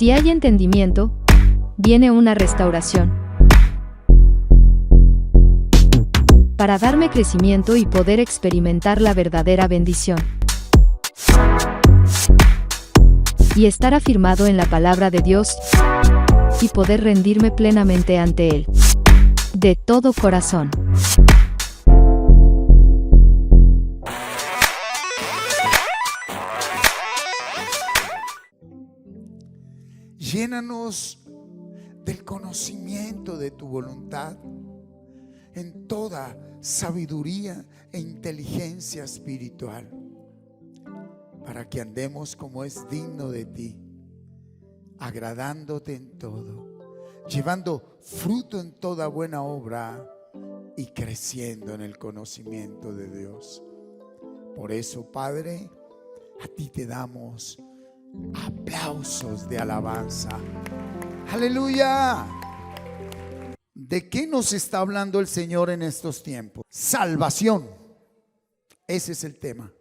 Si hay entendimiento, viene una restauración. Para darme crecimiento y poder experimentar la verdadera bendición. Y estar afirmado en la palabra de Dios y poder rendirme plenamente ante Él. De todo corazón. Llénanos del conocimiento de tu voluntad en toda sabiduría e inteligencia espiritual, para que andemos como es digno de ti, agradándote en todo, llevando fruto en toda buena obra y creciendo en el conocimiento de Dios. Por eso, Padre, a ti te damos aplausos de alabanza. Aleluya. ¿De qué nos está hablando el Señor en estos tiempos? Salvación. Ese es el tema.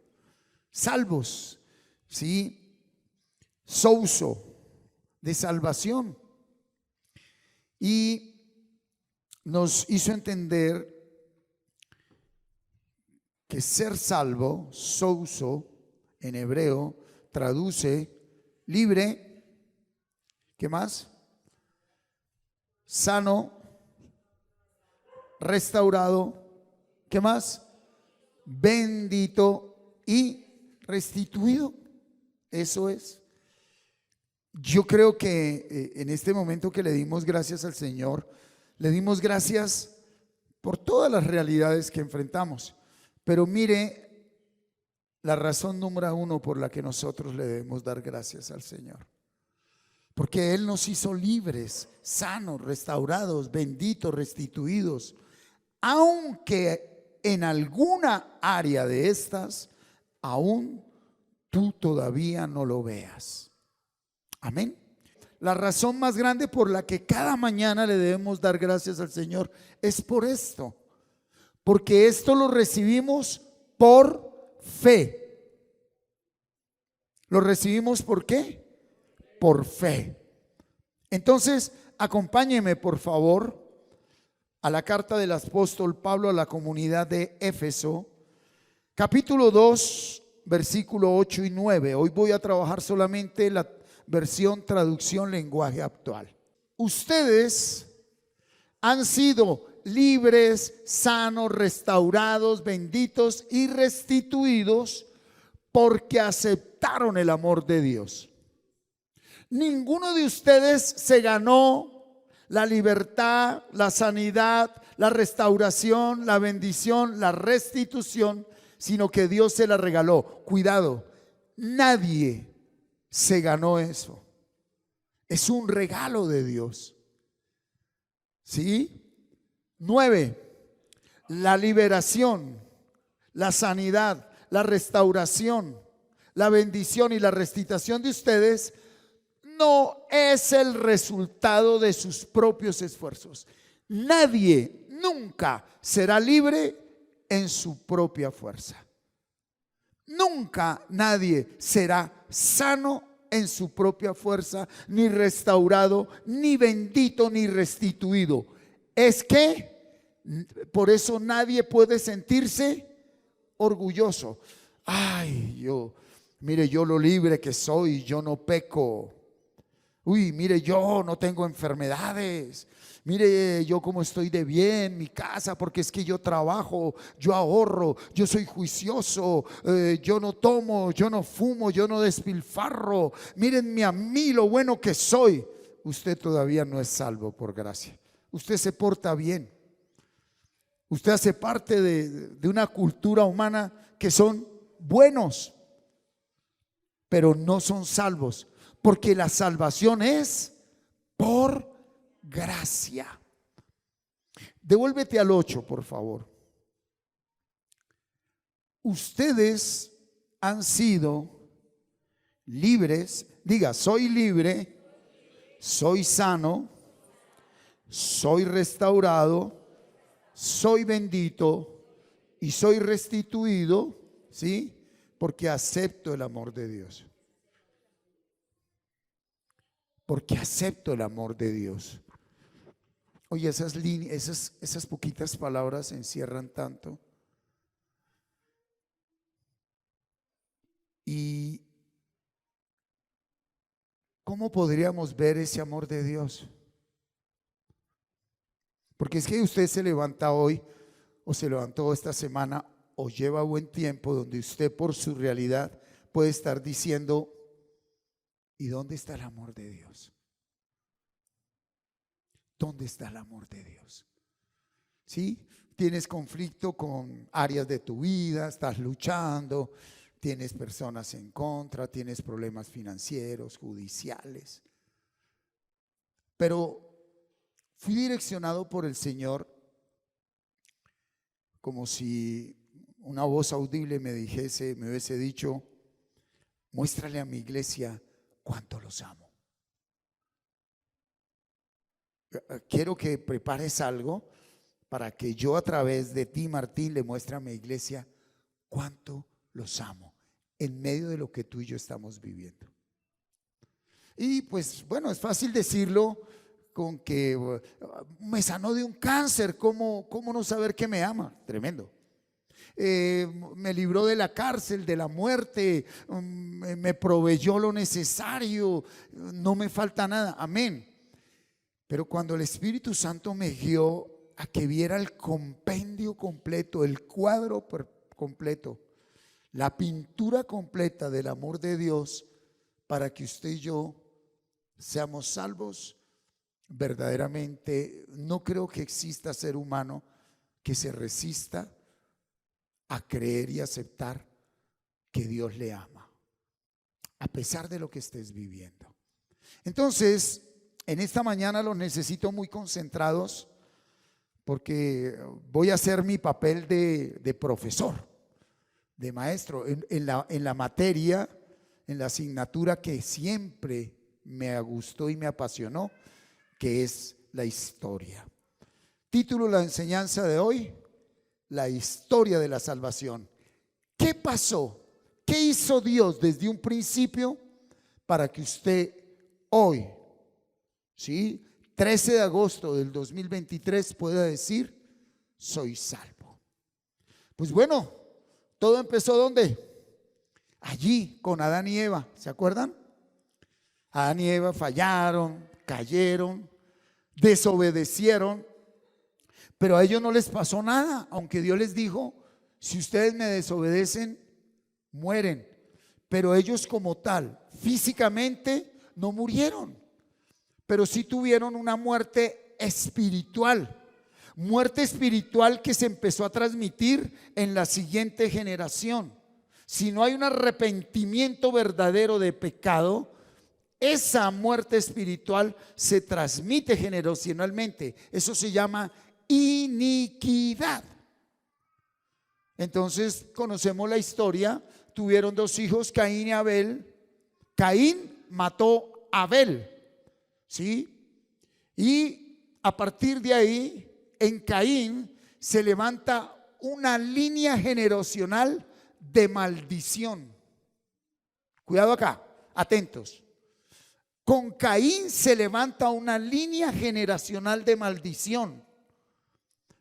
Salvos, ¿sí? Souso, de salvación. Y nos hizo entender que ser salvo, souso, en hebreo, traduce libre. ¿Qué más? Sano, restaurado. ¿Qué más? Bendito y restituido. Eso es. Yo creo que en este momento que le dimos gracias al Señor, le dimos gracias por todas las realidades que enfrentamos. Pero mire la razón número uno por la que nosotros le debemos dar gracias al Señor. Porque Él nos hizo libres, sanos, restaurados, benditos, restituidos. Aunque en alguna área de estas, aún tú todavía no lo veas. Amén. La razón más grande por la que cada mañana le debemos dar gracias al Señor es por esto. Porque esto lo recibimos por fe. ¿Lo recibimos por qué? Por fe. Entonces, acompáñeme por favor a la carta del apóstol Pablo a la comunidad de Éfeso, capítulo 2, versículo 8 y 9. Hoy voy a trabajar solamente la versión traducción lenguaje actual. Ustedes han sido libres, sanos, restaurados, benditos y restituidos porque aceptaron el amor de Dios. Ninguno de ustedes se ganó la libertad, la sanidad, la restauración, la bendición, la restitución, sino que Dios se la regaló. Cuidado, nadie se ganó eso. Es un regalo de Dios. ¿Sí? 9. La liberación, la sanidad, la restauración, la bendición y la restitución de ustedes no es el resultado de sus propios esfuerzos. Nadie nunca será libre en su propia fuerza. Nunca nadie será sano en su propia fuerza, ni restaurado, ni bendito, ni restituido. Es que por eso nadie puede sentirse orgulloso. Ay, mire yo lo libre que soy, yo no peco. Uy, mire yo no tengo enfermedades. Mire yo cómo estoy de bien, mi casa, porque es que yo trabajo, yo ahorro, yo soy juicioso, yo no tomo, yo no fumo, yo no despilfarro. Mírenme a mí lo bueno que soy. Usted todavía no es salvo por gracia. Usted se porta bien. Usted hace parte de una cultura humana que son buenos, pero no son salvos, porque la salvación es por gracia. Devuélvete al 8, por favor. Ustedes han sido libres. Diga, soy libre, soy sano, soy restaurado, soy bendito y soy restituido, ¿sí? Porque acepto el amor de Dios. porque acepto el amor de Dios. Oye, esas poquitas palabras encierran tanto. ¿Y cómo podríamos ver ese amor de Dios? Porque es que usted se levanta hoy o se levantó esta semana o lleva buen tiempo donde usted por su realidad puede estar diciendo, ¿y dónde está el amor de Dios? ¿Dónde está el amor de Dios? ¿Sí? Tienes conflicto con áreas de tu vida, estás luchando, tienes personas en contra, tienes problemas financieros, judiciales. Pero fui direccionado por el Señor como si una voz audible me hubiese dicho, muéstrale a mi iglesia cuánto los amo. Quiero que prepares algo para que yo a través de ti, Martín, le muestre a mi iglesia cuánto los amo en medio de lo que tú y yo estamos viviendo. Y pues bueno, es fácil decirlo con que me sanó de un cáncer, ¿cómo no saber que me ama? Tremendo. Me libró de la cárcel, de la muerte, me proveyó lo necesario, no me falta nada, amén. Pero cuando el Espíritu Santo me guió a que viera el compendio completo, el cuadro completo, la pintura completa del amor de Dios para que usted y yo seamos salvos, verdaderamente no creo que exista ser humano que se resista a creer y aceptar que Dios le ama, a pesar de lo que estés viviendo. Entonces, en esta mañana los necesito muy concentrados porque voy a hacer mi papel de profesor, de maestro en la materia, en la asignatura que siempre me gustó y me apasionó, que es la historia. Título de la enseñanza de hoy: la historia de la salvación. ¿Qué pasó? ¿Qué hizo Dios desde un principio para que usted hoy, ¿sí?, 13 de agosto del 2023 pueda decir, soy salvo? Pues bueno, todo empezó ¿dónde? Allí con Adán y Eva, ¿se acuerdan? Adán y Eva fallaron, cayeron, desobedecieron, pero a ellos no les pasó nada, aunque Dios les dijo, si ustedes me desobedecen, mueren. Pero ellos como tal, físicamente no murieron, pero sí tuvieron una muerte espiritual que se empezó a transmitir en la siguiente generación. Si no hay un arrepentimiento verdadero de pecado, esa muerte espiritual se transmite generacionalmente. Eso se llama iniquidad. Entonces conocemos la historia. Tuvieron dos hijos, Caín y Abel. Caín mató a Abel, ¿sí? Y a partir de ahí, en Caín se levanta una línea generacional de maldición. Cuidado acá, atentos. Con Caín se levanta una línea generacional de maldición,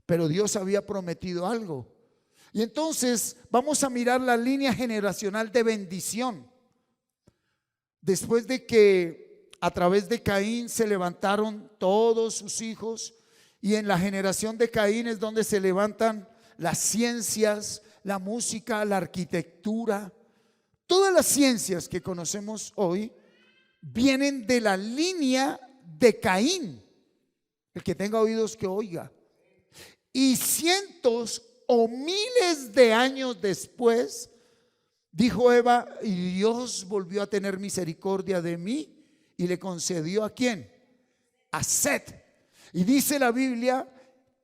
pero Dios había prometido algo. Y entonces vamos a mirar la línea generacional de bendición. Después de que a través de Caín se levantaron todos sus hijos, y en la generación de Caín es donde se levantan las ciencias, la música, la arquitectura, todas las ciencias que conocemos hoy vienen de la línea de Caín. El que tenga oídos que oiga. Y cientos o miles de años después, dijo Eva, y Dios volvió a tener misericordia de mí y le concedió ¿a quién? A Set. Y dice la Biblia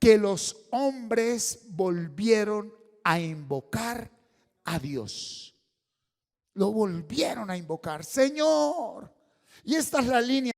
que los hombres volvieron a invocar a Dios. Lo volvieron a invocar, Señor. Y esta es la línea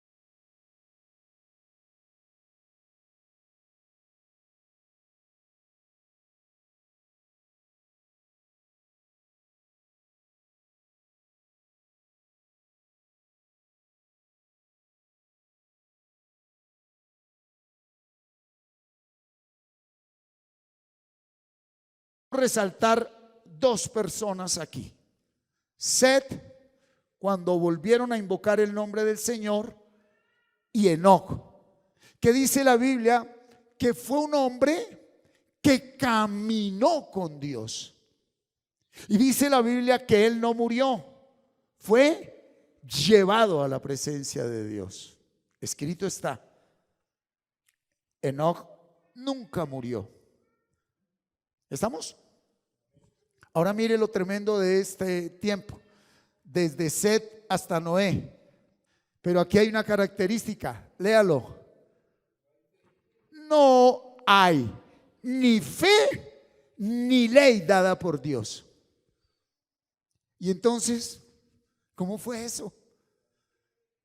resaltar dos personas aquí. Set, cuando volvieron a invocar el nombre del Señor, y Enoc, que dice la Biblia que fue un hombre que caminó con Dios. Y dice la Biblia que él no murió, fue llevado a la presencia de Dios. Escrito está, Enoc nunca murió. ¿Estamos? Ahora mire lo tremendo de este tiempo, desde Set hasta Noé. Pero aquí hay una característica, léalo. No hay ni fe ni ley dada por Dios. Y entonces, ¿cómo fue eso?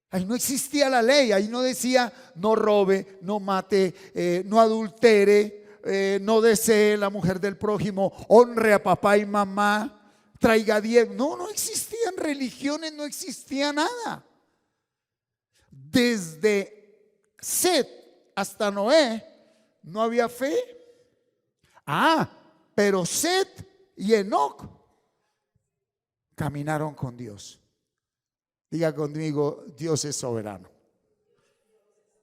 Ahí no existía la ley, ahí no decía no robe, no mate, no adultere, no desee la mujer del prójimo, honre a papá y mamá, traiga 10. No existían religiones, no existía nada. Desde Set hasta Noé no había fe. Pero Set y Enoc caminaron con Dios. Diga conmigo, Dios es soberano.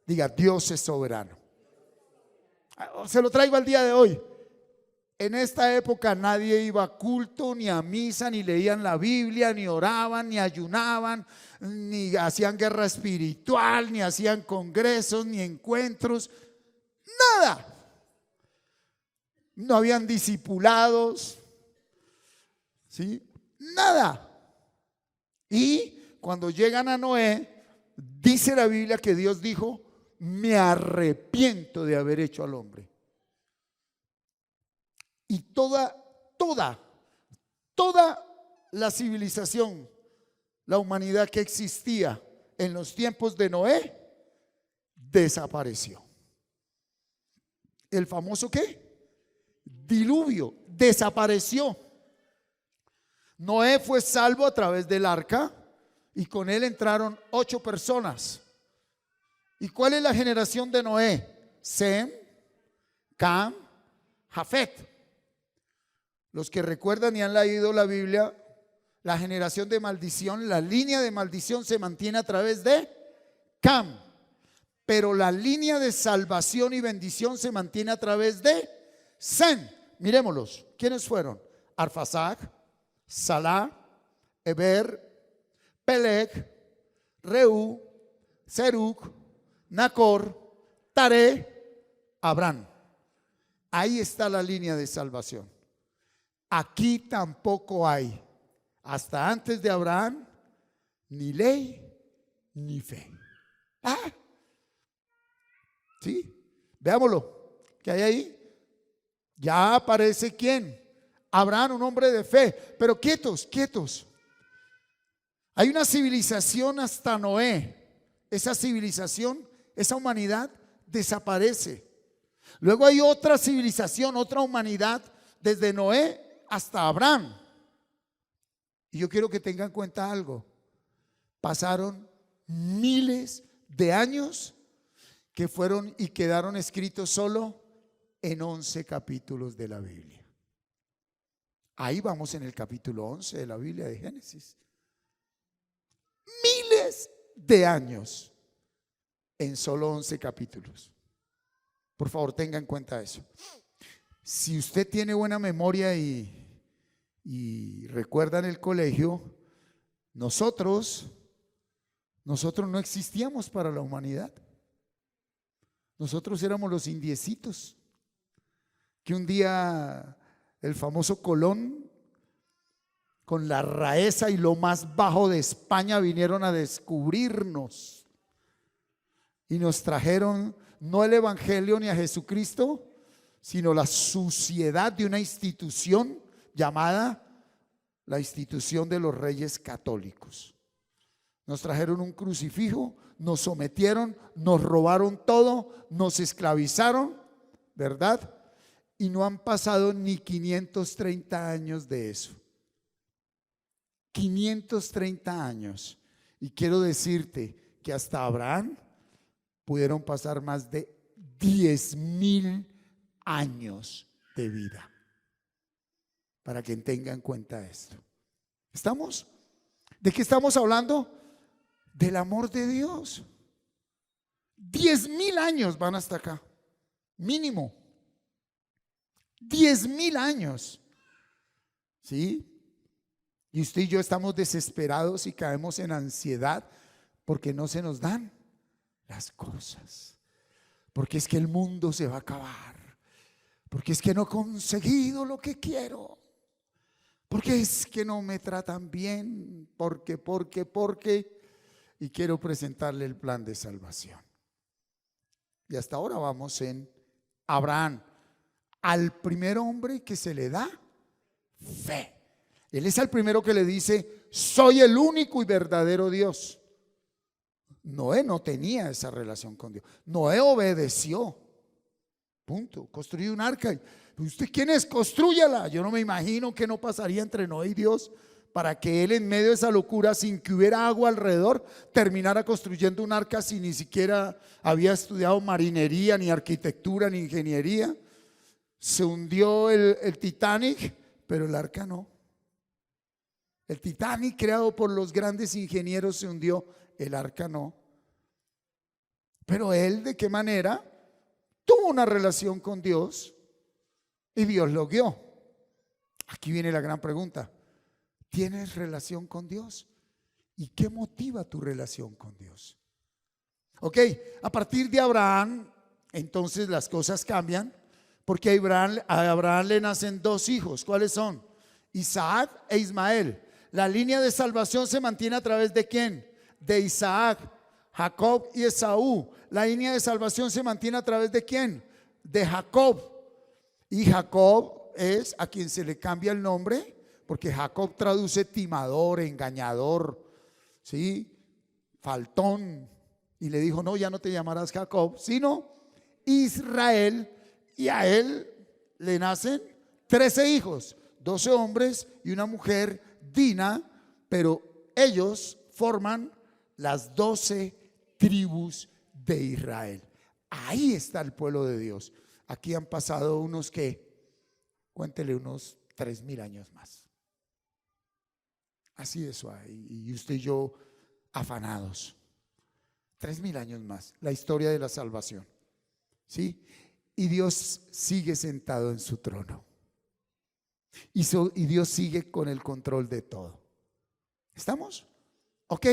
Diga, Dios es soberano. Se lo traigo al día de hoy. En esta época nadie iba a culto, ni a misa, ni leían la Biblia, ni oraban, ni ayunaban, ni hacían guerra espiritual, ni hacían congresos, ni encuentros. Nada. No habían discipulados. ¿Sí? Nada. Y cuando llegan a Noé, dice la Biblia que Dios dijo: me arrepiento de haber hecho al hombre. Y toda la civilización, la humanidad que existía en los tiempos de Noé, desapareció. ¿El famoso qué? Diluvio. Desapareció. Noé fue salvo a través del arca y con él entraron 8 personas. ¿Y cuál es la generación de Noé? Sem, Cam, Jafet. Los que recuerdan y han leído la Biblia, la generación de maldición, la línea de maldición se mantiene a través de Cam, pero la línea de salvación y bendición se mantiene a través de Sem. Miremoslos. ¿Quiénes fueron? Arfaxad, Salá, Eber, Peleg, Reú, Serug, Nacor, Taré, Abraham. Ahí está la línea de salvación. Aquí tampoco hay, hasta antes de Abraham, ni ley ni fe. ¿Sí? Veámoslo. ¿Qué hay ahí? Ya aparece ¿quién? Abraham, un hombre de fe. Pero quietos. Hay una civilización hasta Noé. Esa civilización, esa humanidad desaparece. Luego hay otra civilización, otra humanidad desde Noé hasta Abraham. Y yo quiero que tengan en cuenta algo. Pasaron miles de años que fueron y quedaron escritos solo en 11 capítulos de la Biblia. Ahí vamos en el capítulo 11 de la Biblia de Génesis. Miles de años en solo 11 capítulos. Por favor, tenga en cuenta eso. Si usted tiene buena memoria y recuerda en el colegio, nosotros no existíamos para la humanidad. Nosotros éramos los indiecitos que un día el famoso Colón, con la rareza y lo más bajo de España, vinieron a descubrirnos y nos trajeron no el evangelio ni a Jesucristo, sino la suciedad de una institución llamada la institución de los Reyes Católicos. Nos trajeron un crucifijo, nos sometieron, nos robaron todo, nos esclavizaron, ¿verdad? Y no han pasado ni 530 años de eso. 530 años. Y quiero decirte que hasta Abraham pudieron pasar más de 10,000 años de vida. para que tenga en cuenta esto. ¿Estamos? ¿De qué estamos hablando? Del amor de Dios. 10,000 años van hasta acá, mínimo. 10,000 años. ¿Sí? Y usted y yo estamos desesperados y caemos en ansiedad porque no se nos dan las cosas. Porque es que el mundo se va a acabar. Porque es que no he conseguido lo que quiero. Porque es que no me tratan bien. Porque. Y quiero presentarle el plan de salvación. Y hasta ahora vamos en Abraham, al primer hombre que se le da fe. Él es el primero que le dice: soy el único y verdadero Dios. Noé no tenía esa relación con Dios. Noé obedeció. Punto. Construyó un arca. ¿Usted quién es? Constrúyala. Yo no me imagino qué no pasaría entre Noé y Dios para que él, en medio de esa locura, sin que hubiera agua alrededor, terminara construyendo un arca sin ni siquiera había estudiado marinería, ni arquitectura, ni ingeniería. Se hundió el Titanic, pero el arca no. El Titanic, creado por los grandes ingenieros, se hundió, el arca no. Pero él, ¿de qué manera? Tuvo una relación con Dios y Dios lo guió. Aquí viene la gran pregunta: ¿tienes relación con Dios? ¿Y qué motiva tu relación con Dios? Ok, a partir de Abraham, entonces las cosas cambian, porque a Abraham le nacen 2 hijos. ¿Cuáles son? Isaac e Ismael. La línea de salvación se mantiene a través de ¿quién? De Isaac, Jacob y Esaú. La línea de salvación se mantiene a través de ¿quién? De Jacob. Y Jacob es a quien se le cambia el nombre, porque Jacob traduce timador, engañador, ¿sí? Faltón. Y le dijo: no, ya no te llamarás Jacob, sino Israel. Y a él le nacen 13 hijos, 12 hombres y una mujer, Dina, pero ellos forman las 12 tribus de Israel. Ahí está el pueblo de Dios. Aquí han pasado unos cuéntele, unos 3,000 años más. Así de suave. Y usted y yo afanados. 3,000 años más. La historia de la salvación. ¿Sí? Y Dios sigue sentado en su trono. Y Dios sigue con el control de todo. ¿Estamos? Ok.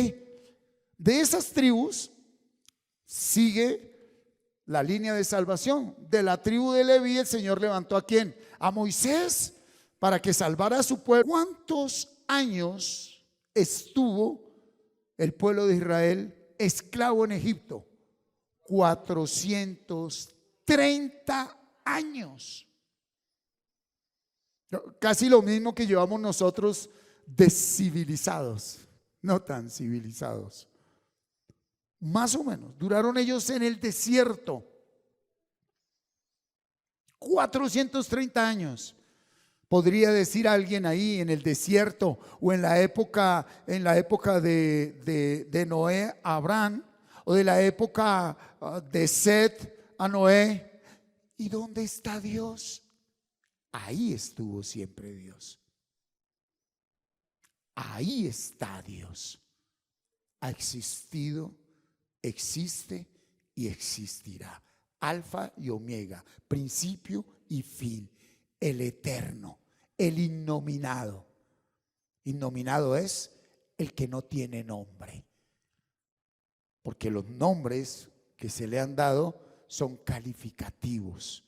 De esas tribus sigue la línea de salvación. De la tribu de Leví, el Señor levantó ¿a quién? A Moisés, para que salvara a su pueblo. ¿Cuántos años estuvo el pueblo de Israel esclavo en Egipto? 430 años. Casi lo mismo que llevamos nosotros descivilizados, no tan civilizados. Más o menos, duraron ellos en el desierto 430 años. Podría decir alguien ahí en el desierto o en la época de Noé a Abraham, o de la época de Set a Noé: ¿y dónde está Dios? Ahí estuvo siempre Dios. Ahí está Dios. Ha existido, existe y existirá. Alfa y Omega, principio y fin. El eterno, el innominado. Innominado es el que no tiene nombre, porque los nombres que se le han dado son calificativos.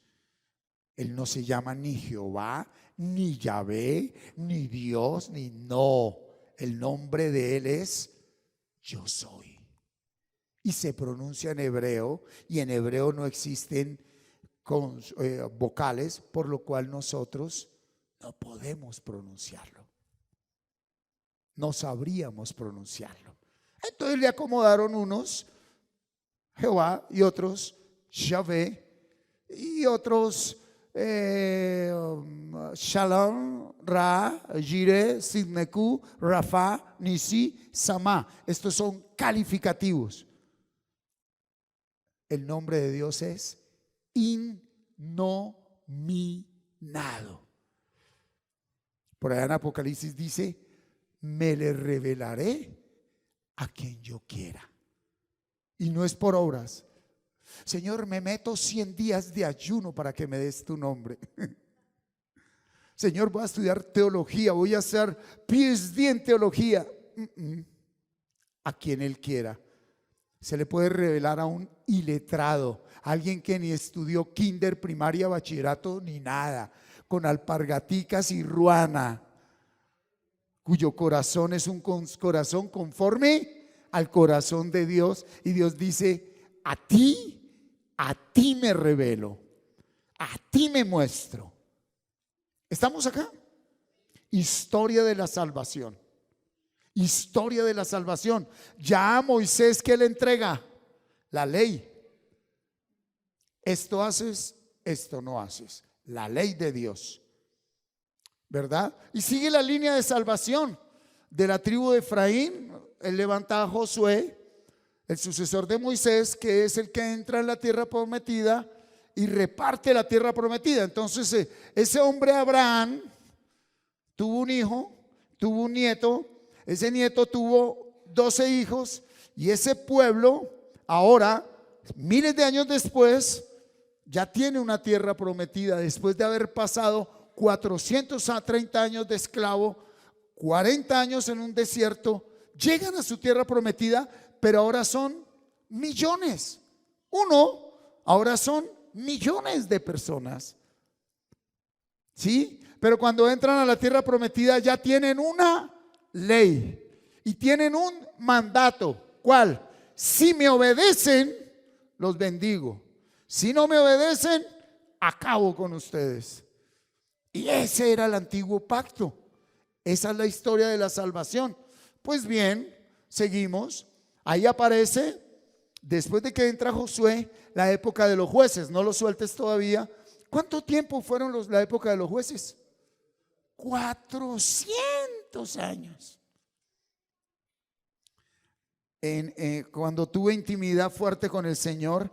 Él no se llama ni Jehová, ni Yahvé, ni Dios, ni no. El nombre de Él es Yo soy. Y se pronuncia en hebreo, y en hebreo no existen vocales, por lo cual nosotros no podemos pronunciarlo. No sabríamos pronunciarlo. Entonces le acomodaron unos Jehová y otros Yahvé y otros Shalom, Ra, Jireh, Sidneku, Rafa, Nisi, Samá. Estos son calificativos. El nombre de Dios es innominado. Por allá en Apocalipsis dice, me le revelaré a quien yo quiera. Y no es por obras. Señor, me meto 100 días de ayuno para que me des tu nombre. Señor, voy a estudiar teología, voy a hacer PhD en teología. A quien Él quiera. Se le puede revelar a un iletrado, alguien que ni estudió kinder, primaria, bachillerato, ni nada, con alpargaticas y ruana, cuyo corazón es un corazón conforme al corazón de Dios. Y Dios dice, a ti me revelo, a ti me muestro. ¿Estamos acá? Historia de la salvación. Historia de la salvación. Ya a Moisés, ¿qué le entrega? La ley. Esto haces, esto no haces. La ley de Dios, ¿verdad? Y sigue la línea de salvación de la tribu de Efraín. Él levanta a Josué, el sucesor de Moisés, que es el que entra en la tierra prometida y reparte la tierra prometida. Entonces ese hombre Abraham tuvo un hijo, tuvo un nieto. Ese nieto tuvo 12 hijos y ese pueblo ahora, miles de años después, ya tiene una tierra prometida después de haber pasado 430 años de esclavo, 40 años en un desierto. Llegan a su tierra prometida, pero ahora son millones. Ahora son millones de personas. ¿Sí? Pero cuando entran a la tierra prometida ya tienen una ley y tienen un mandato. ¿Cuál? Si me obedecen, los bendigo. Si no me obedecen, acabo con ustedes. Y ese era el antiguo pacto. Esa es la historia de la salvación. Pues bien, seguimos. Ahí aparece, después de que entra Josué, la época de los jueces. No lo sueltes todavía. ¿Cuánto tiempo fueron la época de los jueces? 400 años. Cuando tuve intimidad fuerte con el Señor,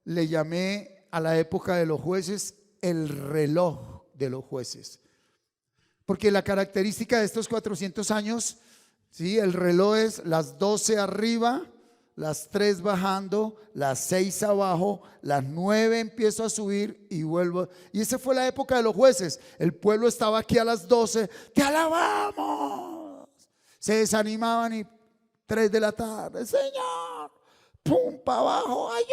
le llamé a la época de los jueces el reloj de los jueces, porque la característica de estos 400 años, ¿sí? El reloj es las 12 arriba, las 3 bajando, las 6 abajo, las 9 empiezo a subir y vuelvo. Y esa fue la época de los jueces. El pueblo estaba aquí a las 12, te alabamos. Se desanimaban y 3 de la tarde, Señor, pum, para abajo, ayúdanos.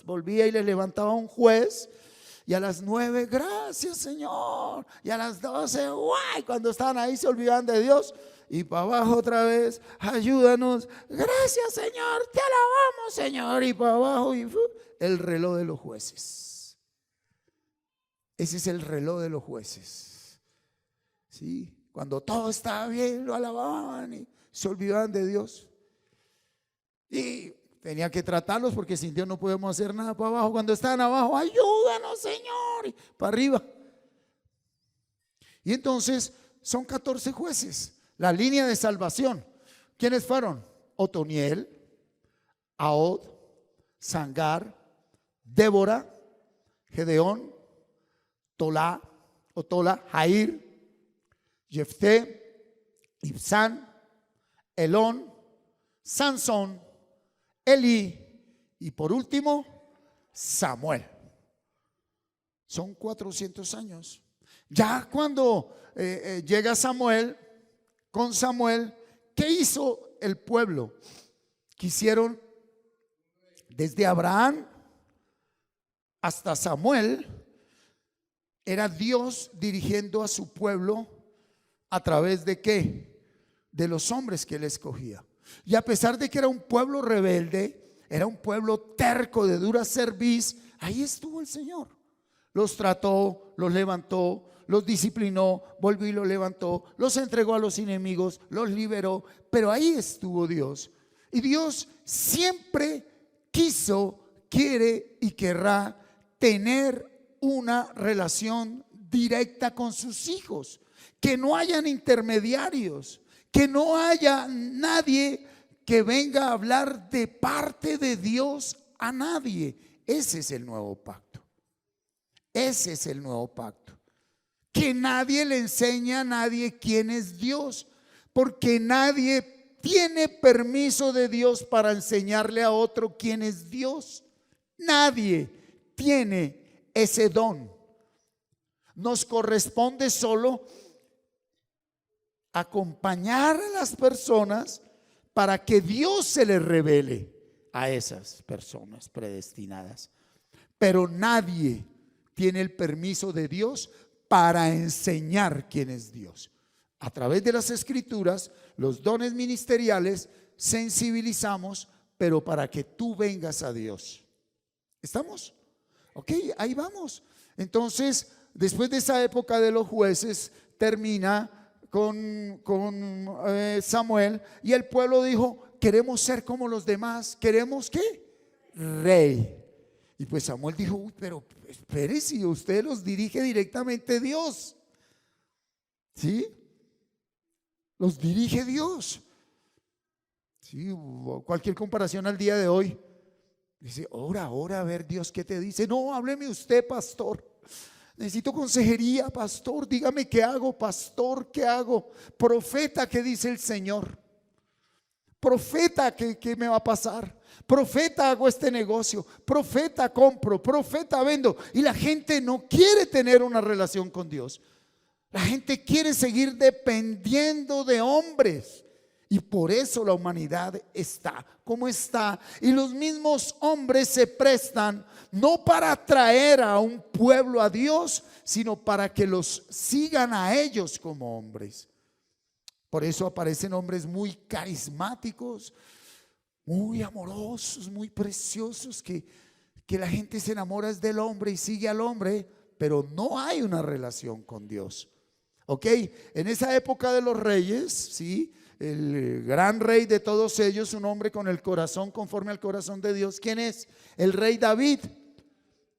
Volvía y le levantaba un juez. Y a las 9, gracias, Señor. Y a las 12, guay, cuando estaban ahí se olvidaban de Dios. Y para abajo otra vez, ayúdanos. Gracias, Señor, te alabamos, Señor. Y para abajo, el reloj de los jueces. Ese es el reloj de los jueces. ¿Sí? Cuando todo estaba bien, lo alababan y se olvidaban de Dios. Y tenía que tratarlos porque sin Dios no podemos hacer nada. Para abajo, cuando estaban abajo, ayúdanos, Señor. Y para arriba. Y entonces son 14 jueces. La línea de salvación. ¿Quiénes fueron? Otoniel, Ahod, Sangar, Débora, Gedeón, Tola, Jair, Jefté, Ibsán, Elón, Sansón, Elí y por último Samuel. Son 400 años. Ya cuando llega Samuel, con Samuel, ¿qué hizo el pueblo? Quisieron desde Abraham hasta Samuel, era Dios dirigiendo a su pueblo a través de ¿qué? De los hombres que él escogía. Y a pesar de que era un pueblo rebelde, era un pueblo terco, de dura cerviz, ahí estuvo el Señor. Los trató, los levantó, los disciplinó, volvió y los levantó, los entregó a los enemigos, los liberó, pero ahí estuvo Dios. Y Dios siempre quiso, quiere y querrá tener una relación directa con sus hijos, que no hayan intermediarios, que no haya nadie que venga a hablar de parte de Dios a nadie. Ese es el nuevo pacto. Ese es el nuevo pacto. que nadie le enseña a nadie quién es Dios, porque nadie tiene permiso de Dios para enseñarle a otro quién es Dios. Nadie tiene ese don. Nos corresponde solo acompañar a las personas para que Dios se les revele a esas personas predestinadas. Pero nadie tiene el permiso de Dios para enseñar quién es Dios. A través de las escrituras, los dones ministeriales, sensibilizamos, pero para que tú vengas a Dios. ¿Estamos? Ok, ahí vamos. Entonces, después de esa época de los jueces, termina con Samuel, y el pueblo dijo: queremos ser como los demás. ¿Queremos qué? Rey. Y pues Samuel dijo: uy, pero espérese, usted los dirige directamente Dios. ¿Sí? Los dirige Dios. ¿Sí? Cualquier comparación al día de hoy. Dice: ora, a ver Dios qué te dice. No, hábleme usted, pastor. Necesito consejería, pastor. Dígame qué hago, pastor, qué hago. Profeta, ¿qué dice el Señor? Profeta, ¿qué me va a pasar? Profeta, hago este negocio. Profeta, compro. Profeta, vendo. Y la gente no quiere tener una relación con Dios. La gente quiere seguir dependiendo de hombres. Y por eso la humanidad está como está. Y los mismos hombres se prestan no para atraer a un pueblo a Dios, sino para que los sigan a ellos como hombres. Por eso aparecen hombres muy carismáticos, muy amorosos, muy preciosos, que la gente se enamora del hombre y sigue al hombre, pero no hay una relación con Dios. Ok, en esa época de los reyes, sí, el gran rey de todos ellos, un hombre con el corazón conforme al corazón de Dios. ¿Quién es? El rey David.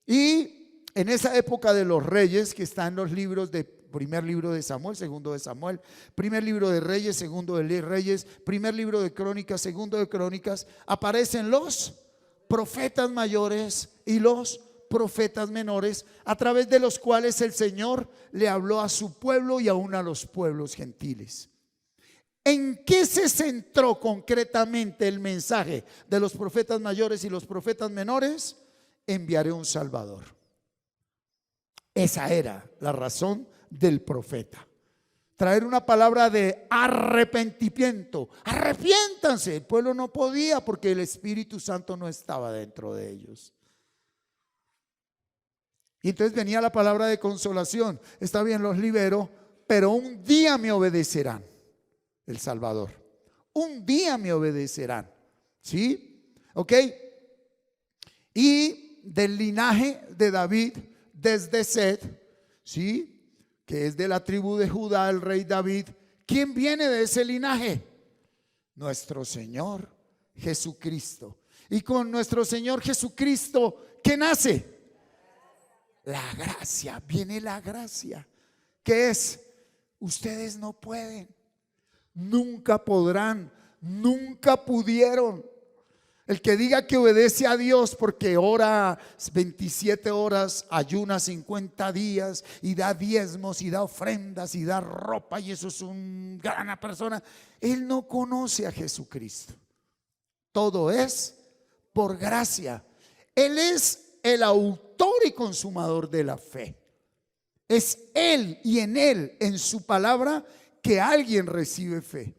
Y en esa época de los reyes, que está en los libros de primer libro de Samuel, segundo de Samuel, primer libro de Reyes, segundo de Reyes, primer libro de Crónicas, segundo de Crónicas, aparecen los profetas mayores y los profetas menores, a través de los cuales el Señor le habló a su pueblo y aún a los pueblos gentiles. ¿En qué se centró concretamente el mensaje de los profetas mayores y los profetas menores? Enviaré un Salvador. Esa era la razón del profeta. Traer una palabra de arrepentimiento. Arrepiéntanse. El pueblo no podía porque el Espíritu Santo no estaba dentro de ellos. Y entonces venía la palabra de consolación. Está bien, los libero, pero un día me obedecerán. El Salvador. Un día me obedecerán. ¿Sí? ¿Ok? Y del linaje de David, desde Seth, ¿sí? Que es de la tribu de Judá, el rey David. ¿Quién viene de ese linaje? Nuestro Señor Jesucristo. Y con nuestro Señor Jesucristo, ¿qué nace? La gracia. Viene la gracia. ¿Qué es? Ustedes no pueden. Nunca podrán, nunca pudieron. El que diga que obedece a Dios porque ora 27 horas, ayuna 50 días y da diezmos y da ofrendas y da ropa, y eso es una gran persona, él no conoce a Jesucristo. Todo es por gracia. Él es el autor y consumador de la fe. Es Él y en Él, en su palabra, que alguien recibe fe.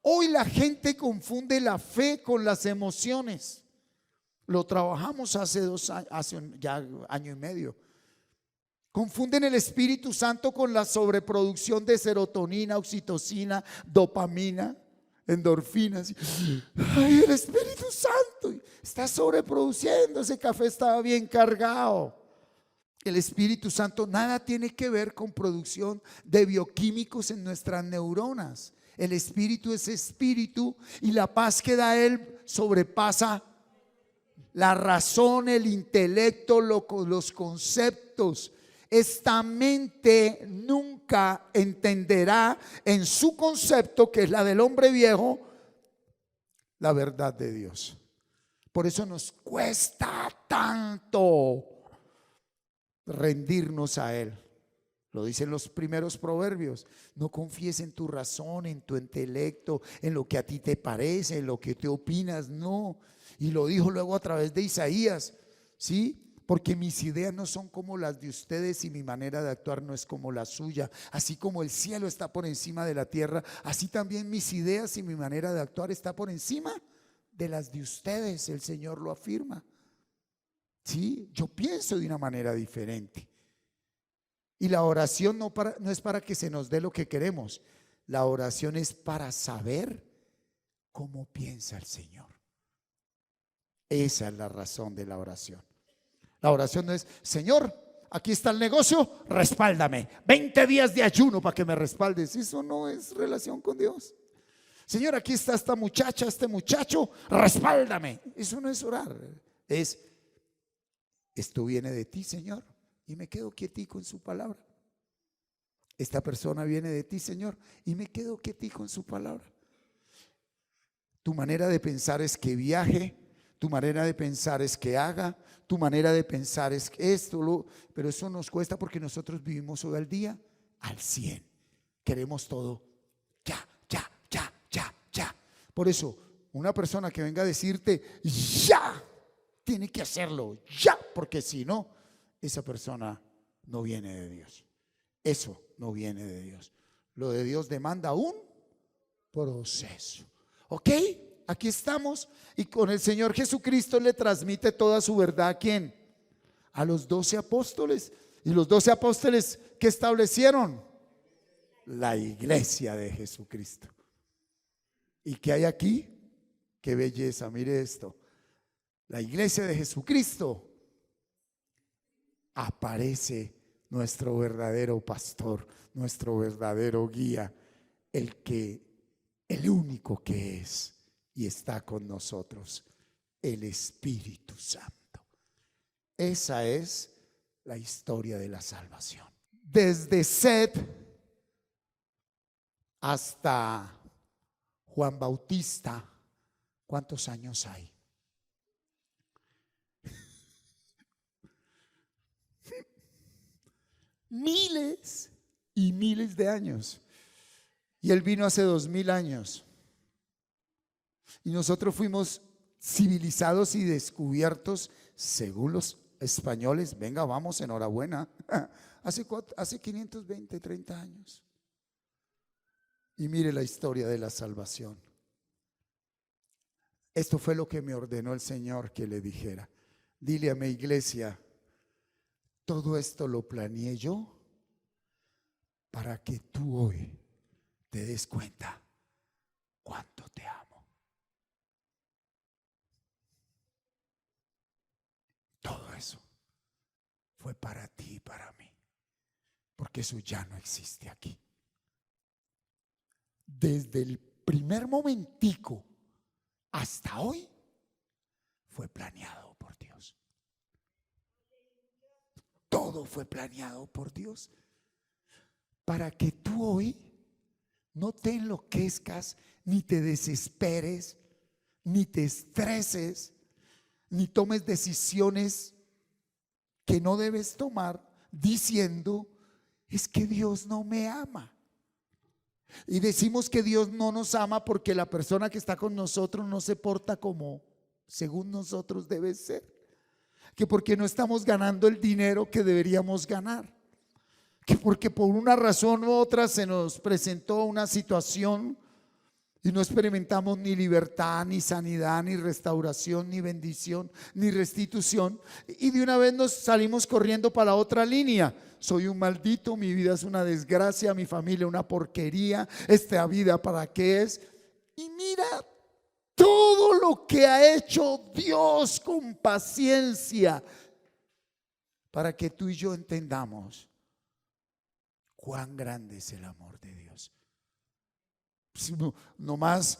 Hoy la gente confunde la fe con las emociones. Lo trabajamos hace 2 años, hace ya año y medio. Confunden el Espíritu Santo con la sobreproducción de serotonina, oxitocina, dopamina, endorfinas. Ay, el Espíritu Santo está sobreproduciendo. Ese café estaba bien cargado. El Espíritu Santo nada tiene que ver con producción de bioquímicos en nuestras neuronas. El Espíritu es Espíritu y la paz que da Él sobrepasa la razón, el intelecto, los conceptos. Esta mente nunca entenderá en su concepto, que es la del hombre viejo, la verdad de Dios. Por eso nos cuesta tanto rendirnos a Él. Lo dicen los primeros proverbios. No confíes en tu razón, en tu intelecto, en lo que a ti te parece, en lo que te opinas, no. Y lo dijo luego a través de Isaías, ¿sí? Porque mis ideas no son como las de ustedes y mi manera de actuar no es como la suya. Así como el cielo está por encima de la tierra, así también mis ideas y mi manera de actuar está por encima de las de ustedes. El Señor lo afirma. Sí, yo pienso de una manera diferente. Y la oración no es para que se nos dé lo que queremos. La oración es para saber cómo piensa el Señor. Esa es la razón de la oración. La oración no es: Señor, aquí está el negocio, respáldame. 20 días de ayuno para que me respaldes. Eso no es relación con Dios. Señor, aquí está esta muchacha, este muchacho, respáldame. Eso no es orar. Esto viene de ti, Señor, y me quedo quietico en su palabra. Esta persona viene de ti, Señor, y me quedo quietico en su palabra. Tu manera de pensar es que viaje, tu manera de pensar es que haga, tu manera de pensar es que pero eso nos cuesta porque nosotros vivimos hoy al día al 100. Queremos todo ya. Por eso, una persona que venga a decirte ya, tiene que hacerlo ya, porque si no, esa persona no viene de Dios. Eso no viene de Dios. Lo de Dios demanda un proceso. ¿Ok? Aquí estamos y con el Señor Jesucristo le transmite toda su verdad. ¿A quién? A los 12 apóstoles. ¿Y los 12 apóstoles qué establecieron? La iglesia de Jesucristo. ¿Y qué hay aquí? Qué belleza, mire esto. La iglesia de Jesucristo, aparece nuestro verdadero pastor, nuestro verdadero guía, el único que es y está con nosotros, el Espíritu Santo. Esa es la historia de la salvación. Desde Seth hasta Juan Bautista, ¿cuántos años hay? Miles y miles de años. Y él vino hace 2000 años. Y nosotros fuimos civilizados y descubiertos según los españoles. Venga, vamos, enhorabuena. Hace 520, 30 años. Y mire la historia de la salvación. Esto fue lo que me ordenó el Señor que le dijera. Dile a mi iglesia: todo esto lo planeé yo para que tú hoy te des cuenta cuánto te amo. Todo eso fue para ti y para mí, porque eso ya no existe aquí. Desde el primer momentico hasta hoy fue planeado por Dios. Todo fue planeado por Dios para que tú hoy no te enloquezcas, ni te desesperes, ni te estreses, ni tomes decisiones que no debes tomar diciendo: es que Dios no me ama. Y decimos que Dios no nos ama porque la persona que está con nosotros no se porta como según nosotros debe ser. Que porque no estamos ganando el dinero que deberíamos ganar. Que porque por una razón u otra se nos presentó una situación y no experimentamos ni libertad, ni sanidad, ni restauración, ni bendición, ni restitución, y de una vez nos salimos corriendo para la otra línea. Soy un maldito, mi vida es una desgracia, mi familia una porquería, esta vida ¿para qué es? Y mira todo lo que ha hecho Dios con paciencia para que tú y yo entendamos cuán grande es el amor de Dios. No más,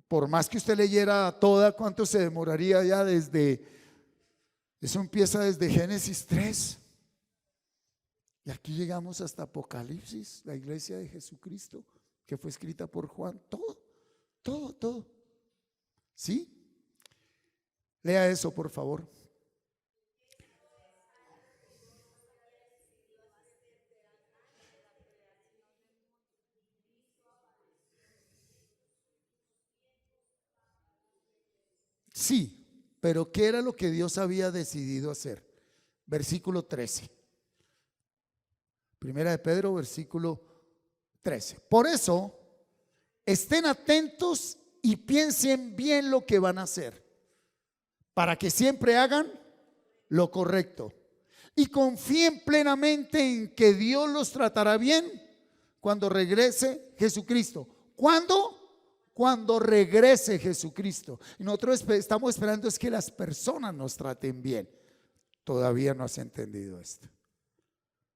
por más que usted leyera toda, ¿cuánto se demoraría ya? Eso empieza desde Génesis 3 y aquí llegamos hasta Apocalipsis, la iglesia de Jesucristo que fue escrita por Juan. Todo. ¿Sí? Lea eso, por favor. Sí, pero ¿qué era lo que Dios había decidido hacer? Versículo 13. Primera de Pedro, versículo 13. Por eso, estén atentos y piensen bien lo que van a hacer, para que siempre hagan lo correcto. Y confíen plenamente en que Dios los tratará bien cuando regrese Jesucristo. ¿Cuándo? Cuando regrese Jesucristo. Y nosotros estamos esperando es que las personas nos traten bien. Todavía no has entendido esto.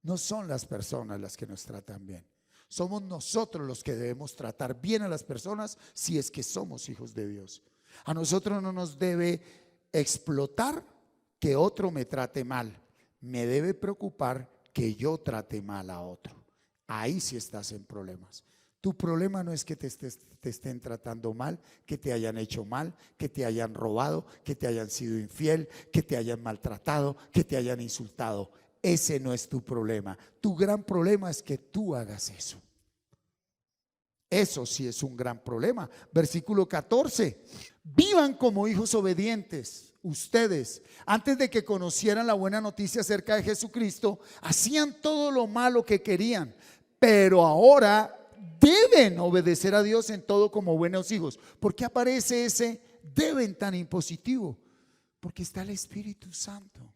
No son las personas las que nos tratan bien. Somos nosotros los que debemos tratar bien a las personas si es que somos hijos de Dios. A nosotros no nos debe explotar que otro me trate mal. Me debe preocupar que yo trate mal a otro. Ahí sí estás en problemas. Tu problema no es que te estén tratando mal, que te hayan hecho mal, que te hayan robado, que te hayan sido infiel, que te hayan maltratado, que te hayan insultado. Ese no es tu problema. Tu gran problema es que tú hagas eso. Eso sí es un gran problema. Versículo 14. Vivan como hijos obedientes. Ustedes, antes de que conocieran la buena noticia acerca de Jesucristo, hacían todo lo malo que querían, pero ahora deben obedecer a Dios en todo como buenos hijos. ¿Por qué aparece ese deben tan impositivo? Porque está el Espíritu Santo.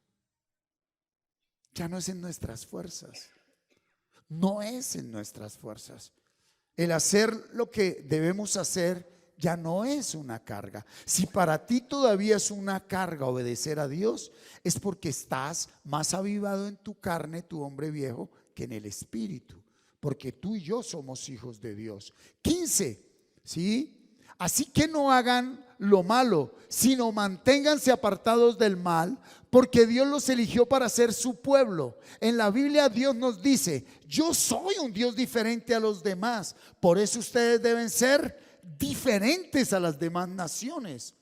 Ya no es en nuestras fuerzas. No es en nuestras fuerzas. El hacer lo que debemos hacer ya no es una carga. Si para ti todavía es una carga obedecer a Dios, es porque estás más avivado en tu carne, tu hombre viejo, que en el Espíritu. Porque tú y yo somos hijos de Dios. 15, ¿sí? Así que no hagan lo malo, sino manténganse apartados del mal, porque Dios los eligió para ser su pueblo. En la Biblia Dios nos dice: yo soy un Dios diferente a los demás. Por eso ustedes deben ser diferentes a las demás naciones.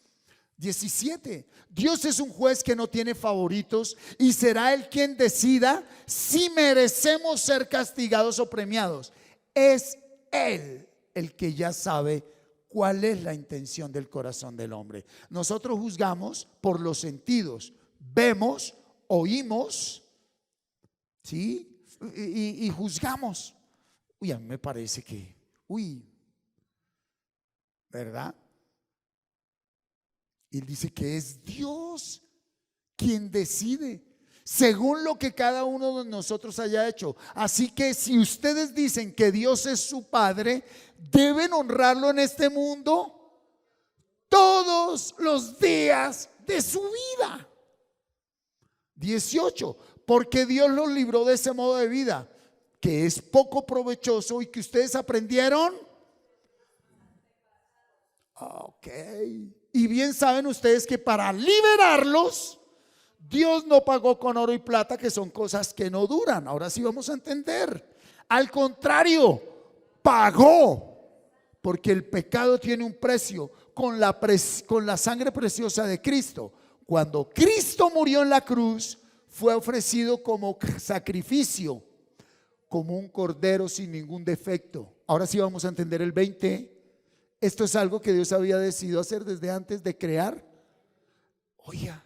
17. Dios es un juez que no tiene favoritos y será Él quien decida si merecemos ser castigados o premiados. Es Él el que ya sabe cuál es la intención del corazón del hombre. Nosotros juzgamos por los sentidos. Vemos, oímos, ¿sí? Y juzgamos. Uy, a mí me parece que, ¿verdad? Él dice que es Dios quien decide según lo que cada uno de nosotros haya hecho. Así que si ustedes dicen que Dios es su Padre, deben honrarlo en este mundo todos los días de su vida. 18. Porque Dios los libró de ese modo de vida que es poco provechoso y que ustedes aprendieron. Ok. Y bien saben ustedes que para liberarlos, Dios no pagó con oro y plata, que son cosas que no duran. Ahora sí vamos a entender. Al contrario, pagó, porque el pecado tiene un precio con la sangre preciosa de Cristo. Cuando Cristo murió en la cruz, fue ofrecido como sacrificio, como un cordero sin ningún defecto. Ahora sí vamos a entender el 20. Esto es algo que Dios había decidido hacer desde antes de crear. Oiga,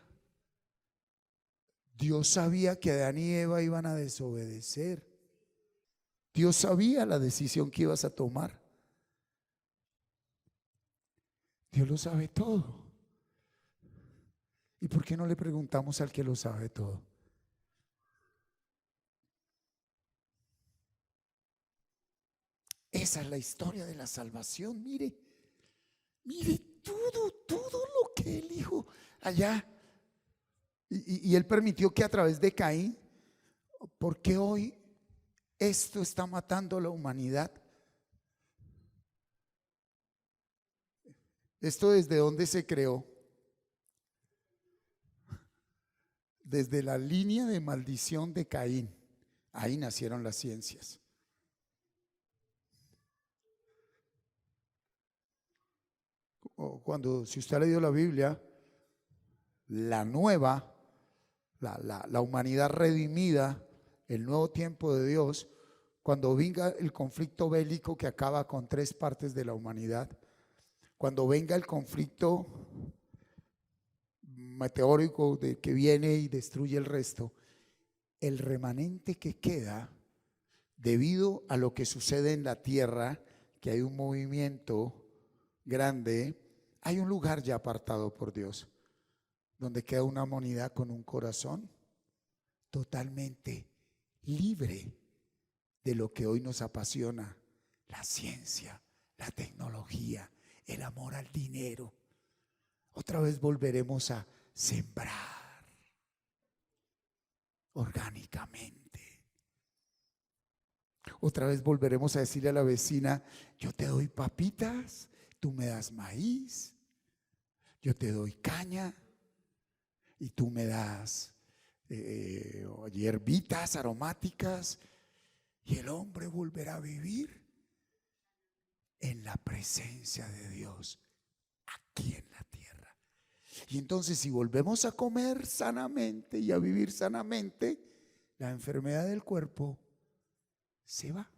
Dios sabía que Adán y Eva iban a desobedecer. Dios sabía la decisión que ibas a tomar. Dios lo sabe todo. ¿Y por qué no le preguntamos al que lo sabe todo? Esa es la historia de la salvación. Mire todo lo que Él dijo allá. Y Él permitió que a través de Caín, porque hoy esto está matando a la humanidad. ¿Esto desde dónde se creó? Desde la línea de maldición de Caín. Ahí nacieron las ciencias. Cuando, si usted ha leído la Biblia, la nueva, la humanidad redimida, el nuevo tiempo de Dios, cuando venga el conflicto bélico que acaba con 3 partes de la humanidad, cuando venga el conflicto meteórico que viene y destruye el resto, el remanente que queda, debido a lo que sucede en la tierra, que hay un movimiento grande, hay un lugar ya apartado por Dios, donde queda una humanidad con un corazón totalmente libre de lo que hoy nos apasiona, la ciencia, la tecnología, el amor al dinero. Otra vez volveremos a sembrar orgánicamente. Otra vez volveremos a decirle a la vecina: yo te doy papitas, tú me das maíz, yo te doy caña y tú me das hierbitas aromáticas, y el hombre volverá a vivir en la presencia de Dios aquí en la tierra. Y entonces, si volvemos a comer sanamente y a vivir sanamente, la enfermedad del cuerpo se va.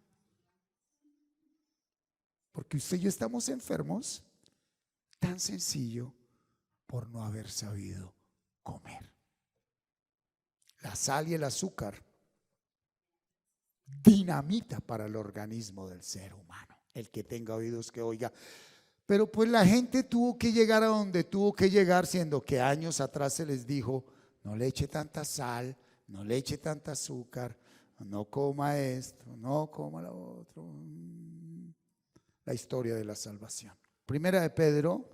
Porque usted y yo estamos enfermos, tan sencillo, por no haber sabido comer. La sal y el azúcar, dinamita para el organismo del ser humano. El que tenga oídos que oiga. Pero pues la gente tuvo que llegar a donde tuvo que llegar, siendo que años atrás se les dijo: no le eche tanta sal, no le eche tanta azúcar, no coma esto, no coma lo otro. La historia de la salvación. Primera de Pedro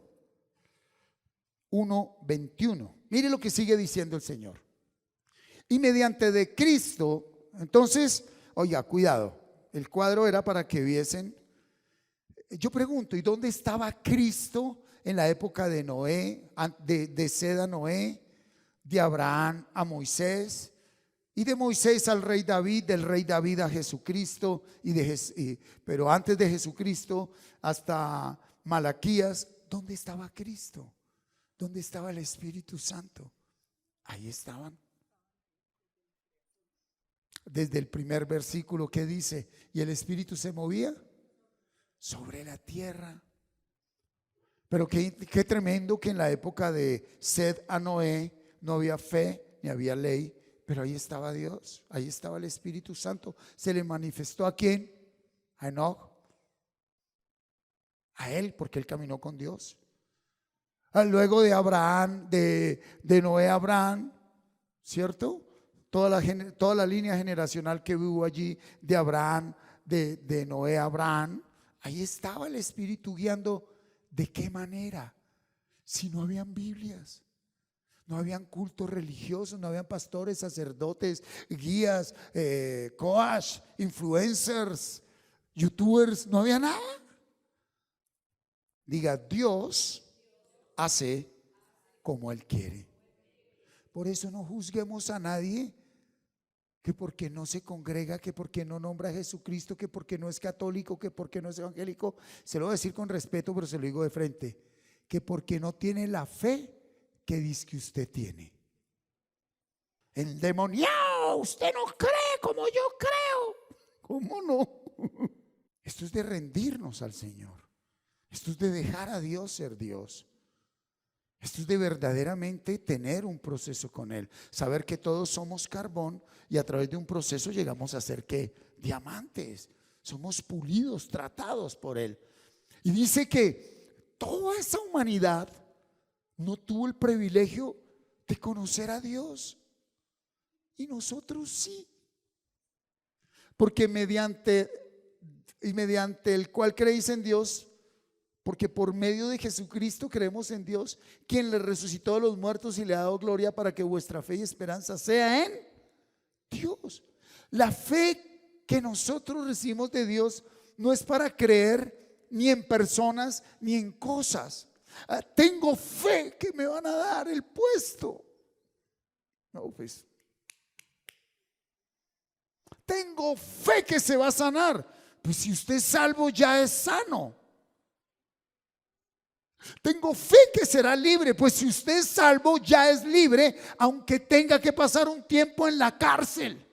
1:21. Mire lo que sigue diciendo el Señor. Y mediante de Cristo, entonces, oiga, cuidado, el cuadro era para que viesen. Yo pregunto, ¿y dónde estaba Cristo en la época de Noé, de Sed a Noé, de Abraham a Moisés, y de Moisés al rey David, del rey David a Jesucristo, pero antes de Jesucristo hasta Malaquías? ¿Dónde estaba Cristo? ¿Dónde estaba el Espíritu Santo? Ahí estaban. Desde el primer versículo que dice: y el Espíritu se movía sobre la tierra. Pero qué tremendo que en la época de Sed a Noé no había fe ni había ley, pero ahí estaba Dios, ahí estaba el Espíritu Santo. Se le manifestó ¿a quién? A Enoch, a él, porque él caminó con Dios. Luego de Abraham, de Noé a Abraham, ¿cierto? Toda la línea generacional que hubo allí de Abraham, de Noé a Abraham, ahí estaba el Espíritu guiando. ¿De qué manera? Si no habían Biblias, no habían cultos religiosos, no habían pastores, sacerdotes, guías, coach, influencers, youtubers, no había nada. Diga: Dios hace como Él quiere. Por eso no juzguemos a nadie que porque no se congrega, que porque no nombra a Jesucristo, que porque no es católico, que porque no es evangélico. Se lo voy a decir con respeto, pero se lo digo de frente: que porque no tiene la fe que dice que usted tiene. Endemoniado, usted no cree como yo creo. ¿Cómo no? Esto es de rendirnos al Señor. Esto es de dejar a Dios ser Dios. Esto es de verdaderamente tener un proceso con Él. Saber que todos somos carbón y a través de un proceso llegamos a ser ¿qué? Diamantes. Somos pulidos, tratados por Él. Y dice que toda esa humanidad no tuvo el privilegio de conocer a Dios. Y nosotros sí. Porque mediante el cual creéis en Dios, porque por medio de Jesucristo creemos en Dios, quien le resucitó de los muertos y le ha dado gloria, para que vuestra fe y esperanza sea en Dios. La fe que nosotros recibimos de Dios no es para creer ni en personas ni en cosas. Tengo fe que me van a dar el puesto. No, pues. Tengo fe que se va a sanar. Pues si usted es salvo, ya es sano. Tengo fe que será libre. Pues si usted es salvo, ya es libre, aunque tenga que pasar un tiempo en la cárcel.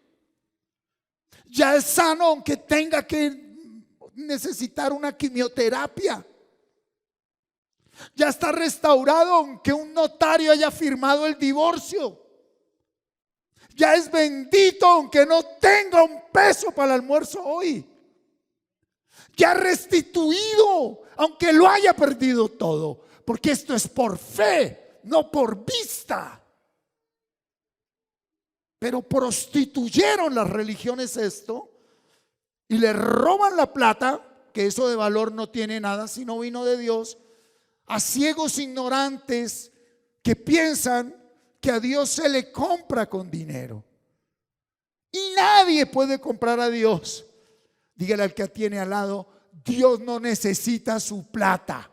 Ya es sano, aunque tenga que necesitar una quimioterapia. Ya está restaurado aunque un notario haya firmado el divorcio. Ya es bendito aunque no tenga un peso para el almuerzo hoy. Ya restituido aunque lo haya perdido todo. Porque esto es por fe, no por vista. Pero prostituyeron las religiones esto y le roban la plata, que eso de valor no tiene nada si no vino de Dios, a ciegos ignorantes que piensan que a Dios se le compra con dinero. Y nadie puede comprar a Dios. Dígale al que tiene al lado: Dios no necesita su plata.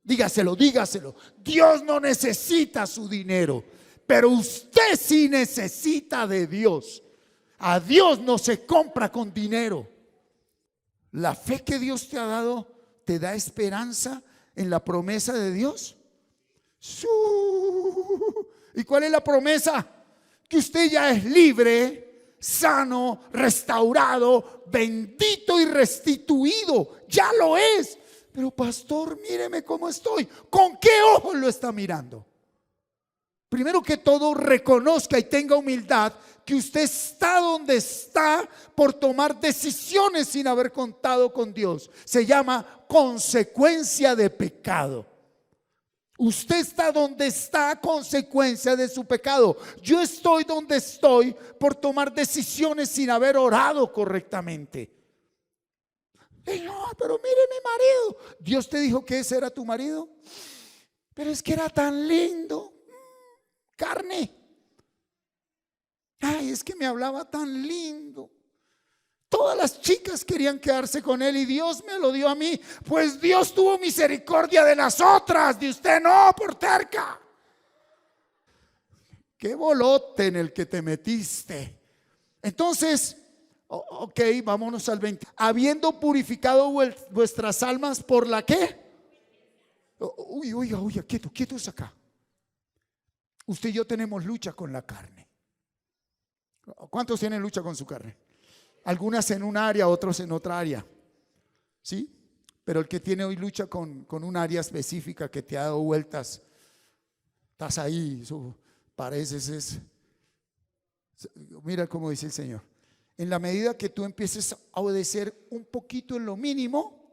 Dígaselo, dígaselo. Dios no necesita su dinero, pero usted sí necesita de Dios. A Dios no se compra con dinero. La fe que Dios te ha dado te da esperanza en la promesa de Dios. ¿Y cuál es la promesa? Que usted ya es libre, sano, restaurado, bendito y restituido. Ya lo es. Pero pastor, míreme cómo estoy. ¿Con qué ojos lo está mirando? Primero que todo, reconozca y tenga humildad que usted está donde está por tomar decisiones sin haber contado con Dios. Se llama consecuencia de pecado. Usted está donde está a consecuencia de su pecado. Yo estoy donde estoy por tomar decisiones sin haber orado correctamente. No, pero mire mi marido. Dios te dijo que ese era tu marido. Pero es que era tan lindo. Carne. Ay, es que me hablaba tan lindo. Todas las chicas querían quedarse con él y Dios me lo dio a mí. Pues Dios tuvo misericordia de las otras, de usted no, por terca. Qué bolote en el que te metiste. Entonces, ok, vámonos al 20. Habiendo purificado vuestras almas por la ¿qué? Uy, quietos acá. Usted y yo tenemos lucha con la carne. ¿Cuántos tienen lucha con su carne? Algunas en un área, otros en otra área. ¿Sí? Pero el que tiene hoy lucha con un área específica que te ha dado vueltas, estás ahí, pareces mira cómo dice el Señor. En la medida que tú empieces a obedecer un poquito en lo mínimo,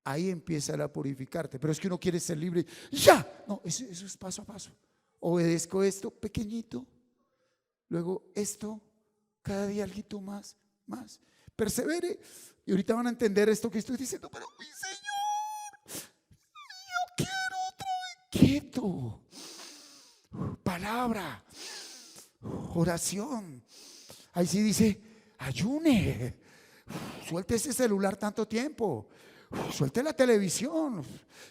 ahí empieza a purificarte. Pero es que uno quiere ser libre. Ya, no, eso es paso a paso. Obedezco esto pequeñito, luego esto, cada día algo más. Persevere. Y ahorita van a entender esto que estoy diciendo. Pero mi Señor, yo quiero otra vez. Quieto. Palabra, oración. Ahí sí dice: ayune, suelte ese celular tanto tiempo, suelte la televisión,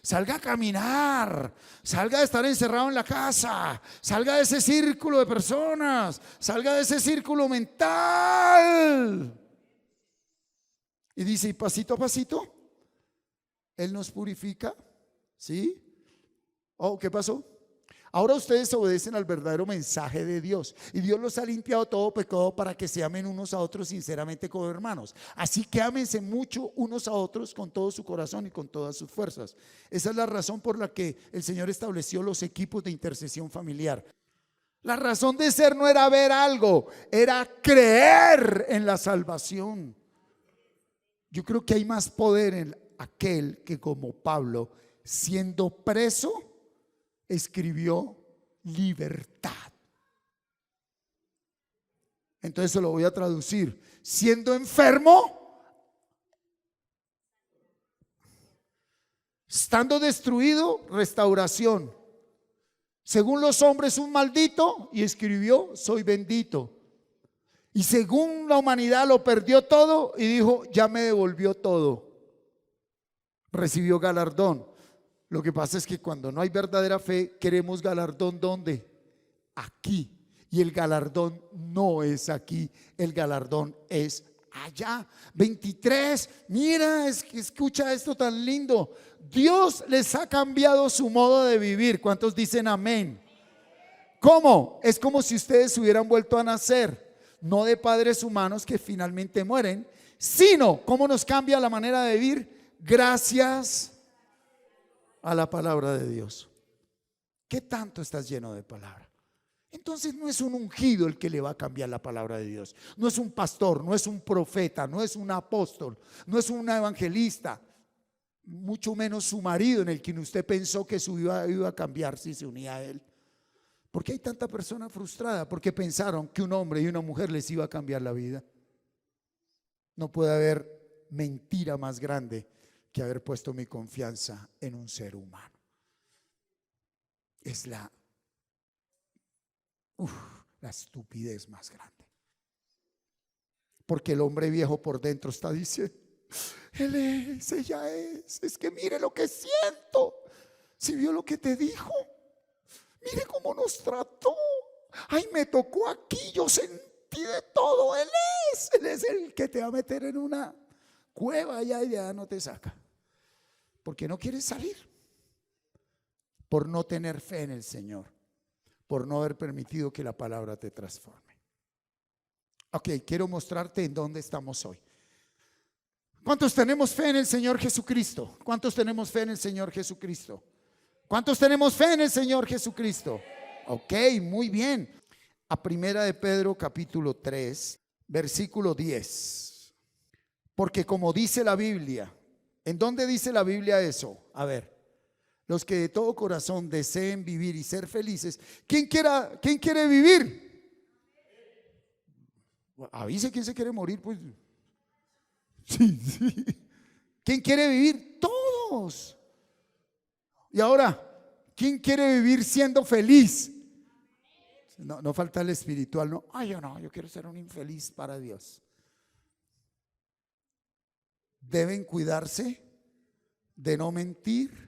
salga a caminar, salga de estar encerrado en la casa, salga de ese círculo de personas, salga de ese círculo mental. Y dice: y pasito a pasito Él nos purifica. ¿Sí? Oh, ¿qué pasó? Ahora ustedes obedecen al verdadero mensaje de Dios y Dios los ha limpiado todo pecado para que se amen unos a otros sinceramente como hermanos. Así que ámense mucho unos a otros con todo su corazón y con todas sus fuerzas. Esa es la razón por la que el Señor estableció los equipos de intercesión familiar. La razón de ser no era ver algo, era creer en la salvación. Yo creo que hay más poder en aquel que, como Pablo, siendo preso, escribió libertad. Entonces se lo voy a traducir: siendo enfermo, estando destruido, restauración. Según los hombres un maldito, y escribió: soy bendito. Y según la humanidad lo perdió todo y dijo: ya me devolvió todo. Recibió galardón. Lo que pasa es que cuando no hay verdadera fe, queremos galardón. ¿Dónde? Aquí. Y el galardón no es aquí, el galardón es allá. 23, mira, escucha esto tan lindo. Dios les ha cambiado su modo de vivir. ¿Cuántos dicen amén? ¿Cómo? Es como si ustedes hubieran vuelto a nacer, no de padres humanos que finalmente mueren, sino, ¿cómo nos cambia la manera de vivir? Gracias a la palabra de Dios. ¿Qué tanto estás lleno de palabra? Entonces no es un ungido el que le va a cambiar la palabra de Dios. No es un pastor, no es un profeta, no es un apóstol, no es un evangelista, mucho menos su marido en el que usted pensó que su vida iba a cambiar si se unía a él. ¿Por qué hay tanta persona frustrada? Porque pensaron que un hombre y una mujer les iba a cambiar la vida. No puede haber mentira más grande que haber puesto mi confianza en un ser humano. Es la estupidez más grande. Porque el hombre viejo por dentro está diciendo: él es, ella es que mire lo que siento. Si vio lo que te dijo, mire cómo nos trató. Ay, me tocó aquí, yo sentí de todo. Él es el que te va a meter en una cueva y ya no te saca. Porque no quieres salir. Por no tener fe en el Señor. Por no haber permitido que la palabra te transforme. Ok, quiero mostrarte en dónde estamos hoy. ¿Cuántos tenemos fe en el Señor Jesucristo? ¿Cuántos tenemos fe en el Señor Jesucristo? ¿Cuántos tenemos fe en el Señor Jesucristo? Ok, muy bien. A primera de Pedro capítulo 3, versículo 10. Porque como dice la Biblia, ¿en dónde dice la Biblia eso? A ver, los que de todo corazón deseen vivir y ser felices. ¿Quién quiere vivir? Avise quién se quiere morir, pues. Sí. ¿Quién quiere vivir? Todos. Y ahora, ¿quién quiere vivir siendo feliz? No falta el espiritual, no. Ay, yo quiero ser un infeliz para Dios. Deben cuidarse de no mentir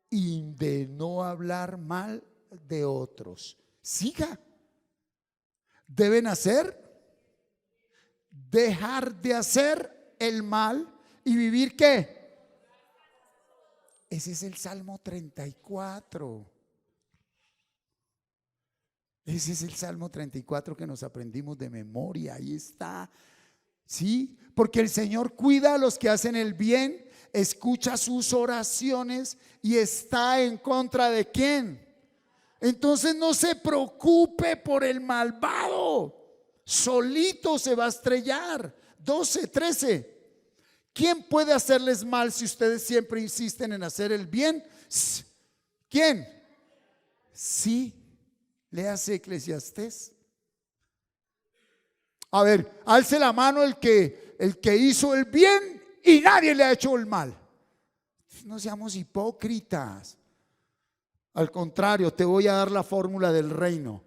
y de no hablar mal de otros. Siga. Deben dejar de hacer el mal y vivir ¿qué? Ese es el Salmo 34. Ese es el Salmo 34 que nos aprendimos de memoria. Ahí está. Sí, porque el Señor cuida a los que hacen el bien, escucha sus oraciones y está en contra de ¿quién? Entonces no se preocupe por el malvado. Solito se va a estrellar. 12, 13. ¿Quién puede hacerles mal si ustedes siempre insisten en hacer el bien? ¿Quién? Sí. Léase Eclesiastés. A ver, alce la mano el que hizo el bien y nadie le ha hecho el mal. No seamos hipócritas. Al contrario, te voy a dar la fórmula del reino.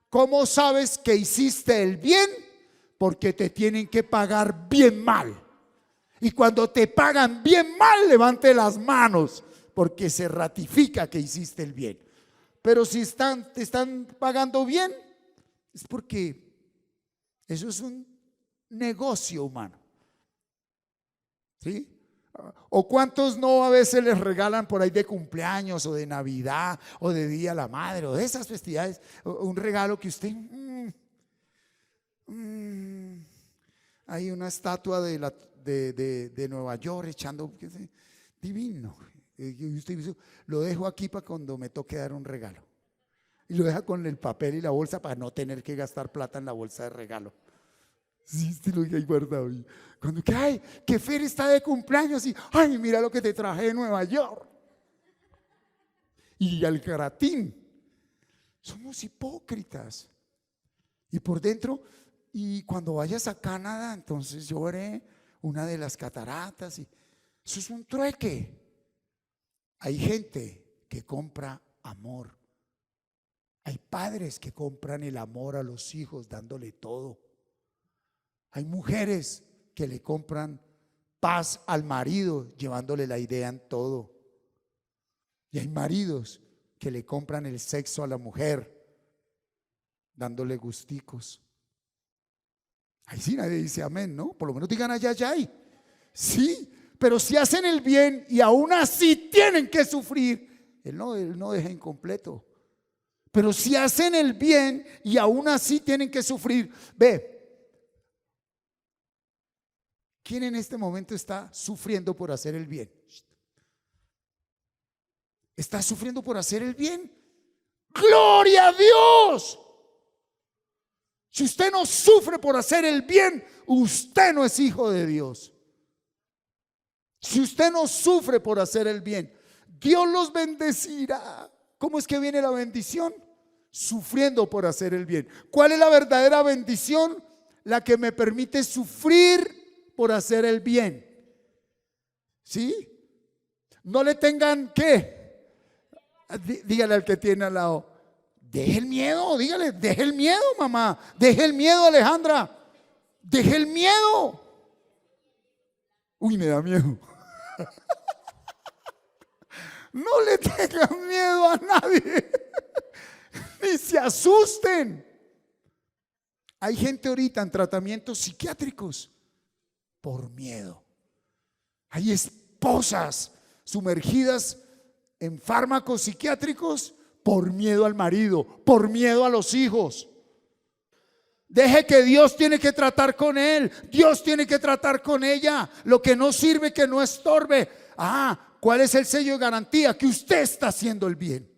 ¿Cómo sabes que hiciste el bien? Porque te tienen que pagar bien mal. Y cuando te pagan bien mal, levante las manos, porque se ratifica que hiciste el bien. Pero si te están pagando bien, es porque eso es un negocio humano. ¿Sí? ¿O cuántos no a veces les regalan por ahí de cumpleaños o de Navidad o de Día de la Madre o de esas festividades un regalo que usted hay una estatua de Nueva York echando divino, y usted dice, lo dejo aquí para cuando me toque dar un regalo, y lo deja con el papel y la bolsa para no tener que gastar plata en la bolsa de regalo. Sí, lo deja ahí guardado. Cuando que ay, que Fer está de cumpleaños y ay, mira lo que te traje de Nueva York. Y al caratín. Somos hipócritas. Y por dentro, y cuando vayas a Canadá, entonces yo haré una de las cataratas. Y eso es un trueque. Hay gente que compra amor. Hay padres que compran el amor a los hijos dándole todo. Hay mujeres que le compran paz al marido llevándole la idea en todo. Y hay maridos que le compran el sexo a la mujer dándole gusticos. Ahí sí nadie dice amén, ¿no? Por lo menos digan allá, allá. Sí, pero si hacen el bien y aún así tienen que sufrir, él no deja incompleto. Pero si hacen el bien y aún así tienen que sufrir, ve. ¿Quién en este momento está sufriendo por hacer el bien? ¿Está sufriendo por hacer el bien? ¡Gloria a Dios! Si usted no sufre por hacer el bien, usted no es hijo de Dios. Si usted no sufre por hacer el bien, Dios los bendecirá. ¿Cómo es que viene la bendición? Sufriendo por hacer el bien. ¿Cuál es la verdadera bendición? La que me permite sufrir por hacer el bien. ¿Sí? No le tengan ¿qué? Dígale al que tiene al lado, deje el miedo, dígale, deje el miedo, mamá, deje el miedo, Alejandra, deje el miedo. Uy, me da miedo. No le tengan miedo a nadie, ni se asusten. Hay gente ahorita en tratamientos psiquiátricos por miedo. Hay esposas sumergidas en fármacos psiquiátricos por miedo al marido, por miedo a los hijos. Deje que Dios tiene que tratar con él, Dios tiene que tratar con ella. Lo que no sirve, que no estorbe. ¿Cuál es el sello de garantía? Que usted está haciendo el bien.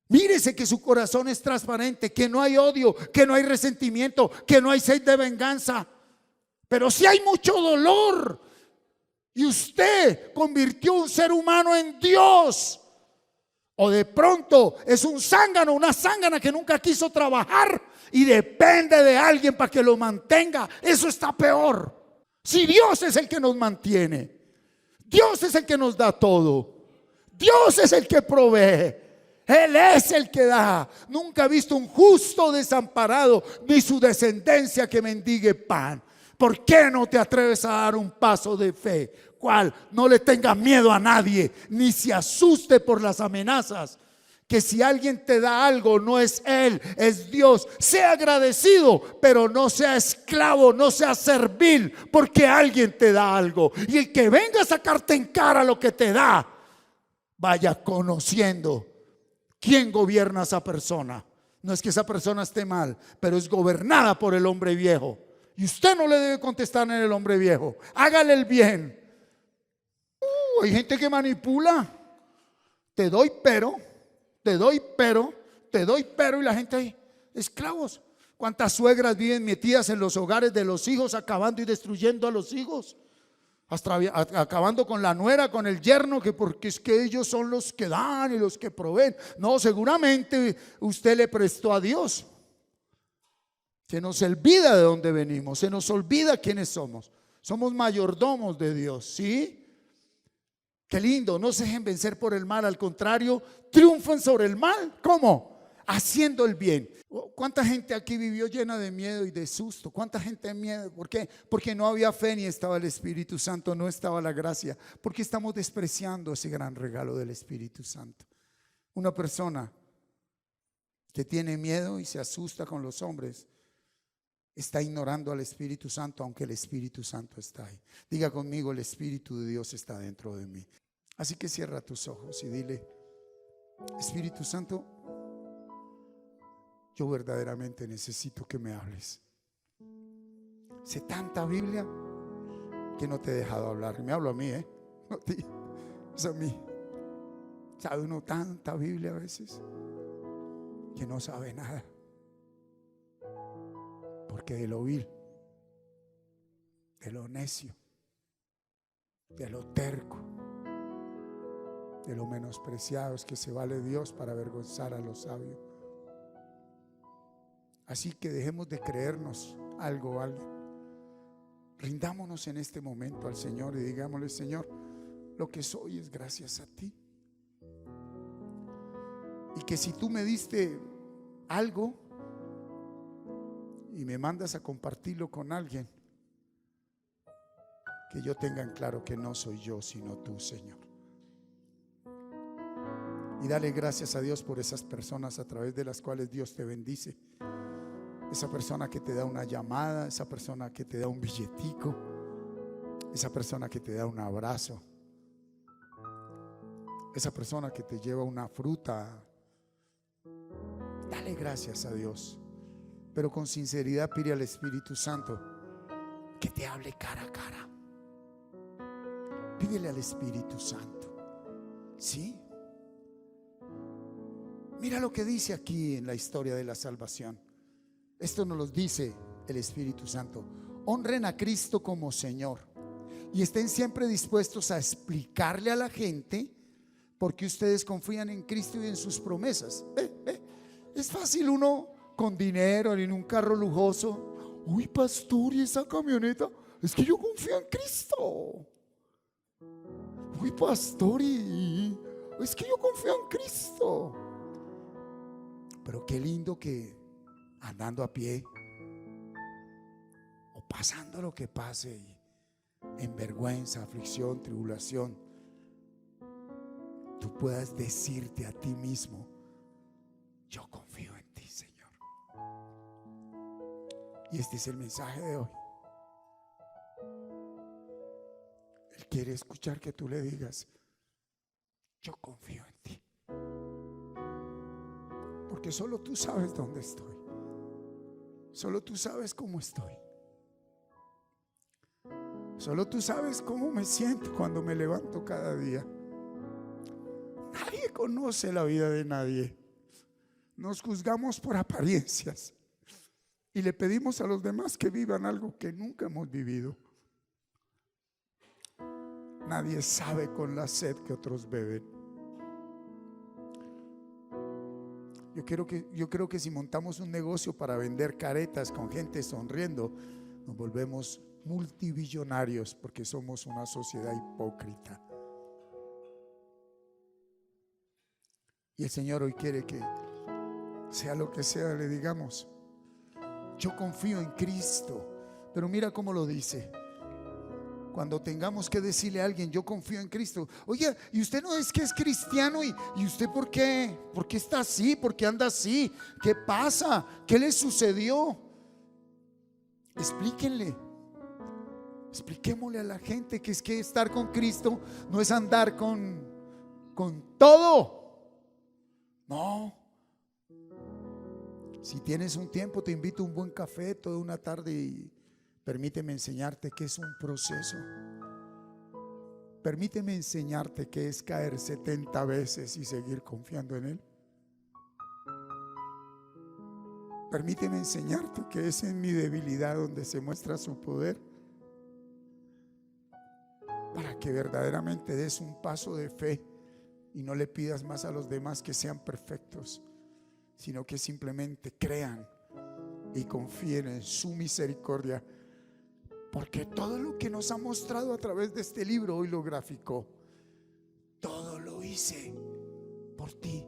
Mírese que su corazón es transparente, que no hay odio, que no hay resentimiento, que no hay sed de venganza. Pero sí hay mucho dolor. Y usted convirtió un ser humano en Dios. O de pronto es un zángano, una zángana que nunca quiso trabajar y depende de alguien para que lo mantenga. Eso está peor. Si Dios es el que nos mantiene, Dios es el que nos da todo, Dios es el que provee, Él es el que da. Nunca he visto un justo desamparado, ni su descendencia que mendigue pan. ¿Por qué no te atreves a dar un paso de fe? ¿Cuál? No le tengas miedo a nadie, ni se asuste por las amenazas. Que si alguien te da algo, no es Él, es Dios. Sea agradecido, pero no sea esclavo, no sea servil, porque alguien te da algo. Y el que venga a sacarte en cara lo que te da, vaya conociendo quién gobierna a esa persona. No es que esa persona esté mal, pero es gobernada por el hombre viejo. Y usted no le debe contestar en el hombre viejo. Hágale el bien. Hay gente que manipula. Te doy pero, te doy pero, te doy pero, y la gente ahí, esclavos. ¿Cuántas suegras viven metidas en los hogares de los hijos, acabando y destruyendo a los hijos? Hasta acabando con la nuera, con el yerno, que porque es que ellos son los que dan y los que proveen. No, seguramente usted le prestó a Dios. Se nos olvida de dónde venimos, se nos olvida quiénes somos. Somos mayordomos de Dios, ¿sí? Qué lindo, no se dejen vencer por el mal, al contrario, triunfan sobre el mal. ¿Cómo? Haciendo el bien. ¿Cuánta gente aquí vivió llena de miedo y de susto? ¿Cuánta gente de miedo? ¿Por qué? Porque no había fe ni estaba el Espíritu Santo, no estaba la gracia. Porque estamos despreciando ese gran regalo del Espíritu Santo. Una persona que tiene miedo y se asusta con los hombres está ignorando al Espíritu Santo, aunque el Espíritu Santo está ahí. Diga conmigo, el Espíritu de Dios está dentro de mí. Así que cierra tus ojos y dile: Espíritu Santo, yo verdaderamente necesito que me hables. Sé tanta Biblia que no te he dejado hablar. Me hablo a mí, no a ti, es a mí. Sabe uno tanta Biblia a veces que no sabe nada. Porque de lo vil, de lo necio, de lo terco, de lo menospreciado es que se vale Dios para avergonzar a los sabios. Así que dejemos de creernos algo o alguien. Rindámonos en este momento al Señor y digámosle: Señor, lo que soy es gracias a ti. Y que si tú me diste algo y me mandas a compartirlo con alguien, que yo tenga en claro que no soy yo sino tú, Señor. Y dale gracias a Dios por esas personas a través de las cuales Dios te bendice. Esa persona que te da una llamada, esa persona que te da un billetico, esa persona que te da un abrazo, esa persona que te lleva una fruta. Dale gracias a Dios, pero con sinceridad pide al Espíritu Santo que te hable cara a cara. Pídele al Espíritu Santo. ¿Sí? Mira lo que dice aquí en la historia de la salvación. Esto nos lo dice el Espíritu Santo. Honren a Cristo como Señor y estén siempre dispuestos a explicarle a la gente por qué ustedes confían en Cristo y en sus promesas. Es fácil uno con dinero en un carro lujoso. Uy, pastor, ¿y esa camioneta? Es que yo confío en Cristo. Uy, pastor, es que yo confío en Cristo. Pero qué lindo que andando a pie o pasando lo que pase, en vergüenza, aflicción, tribulación, tú puedas decirte a ti mismo: yo confío en ti, Señor. Y este es el mensaje de hoy. Él quiere escuchar que tú le digas: yo confío en ti. Porque solo tú sabes dónde estoy. Solo tú sabes cómo estoy. Solo tú sabes cómo me siento cuando me levanto cada día. Nadie conoce la vida de nadie. Nos juzgamos por apariencias y le pedimos a los demás que vivan algo que nunca hemos vivido. Nadie sabe con la sed que otros beben. Yo creo que si montamos un negocio para vender caretas con gente sonriendo, nos volvemos multibillonarios, porque somos una sociedad hipócrita. Y el Señor hoy quiere que sea lo que sea, le digamos: yo confío en Cristo. Pero mira cómo lo dice. Cuando tengamos que decirle a alguien: yo confío en Cristo. Oye, ¿y usted no es que es cristiano? ¿Y usted por qué? ¿Por qué está así? ¿Por qué anda así? ¿Qué pasa? ¿Qué le sucedió? Explíquenle. Expliquémosle a la gente que es que estar con Cristo no es andar con todo. No. Si tienes un tiempo, te invito a un buen café toda una tarde y permíteme enseñarte que es un proceso. Permíteme enseñarte que es caer 70 veces y seguir confiando en Él. Permíteme enseñarte que es en mi debilidad donde se muestra su poder, para que verdaderamente des un paso de fe y no le pidas más a los demás que sean perfectos, sino que simplemente crean y confíen en su misericordia. Porque todo lo que nos ha mostrado a través de este libro, hoy lo graficó, todo lo hice por ti.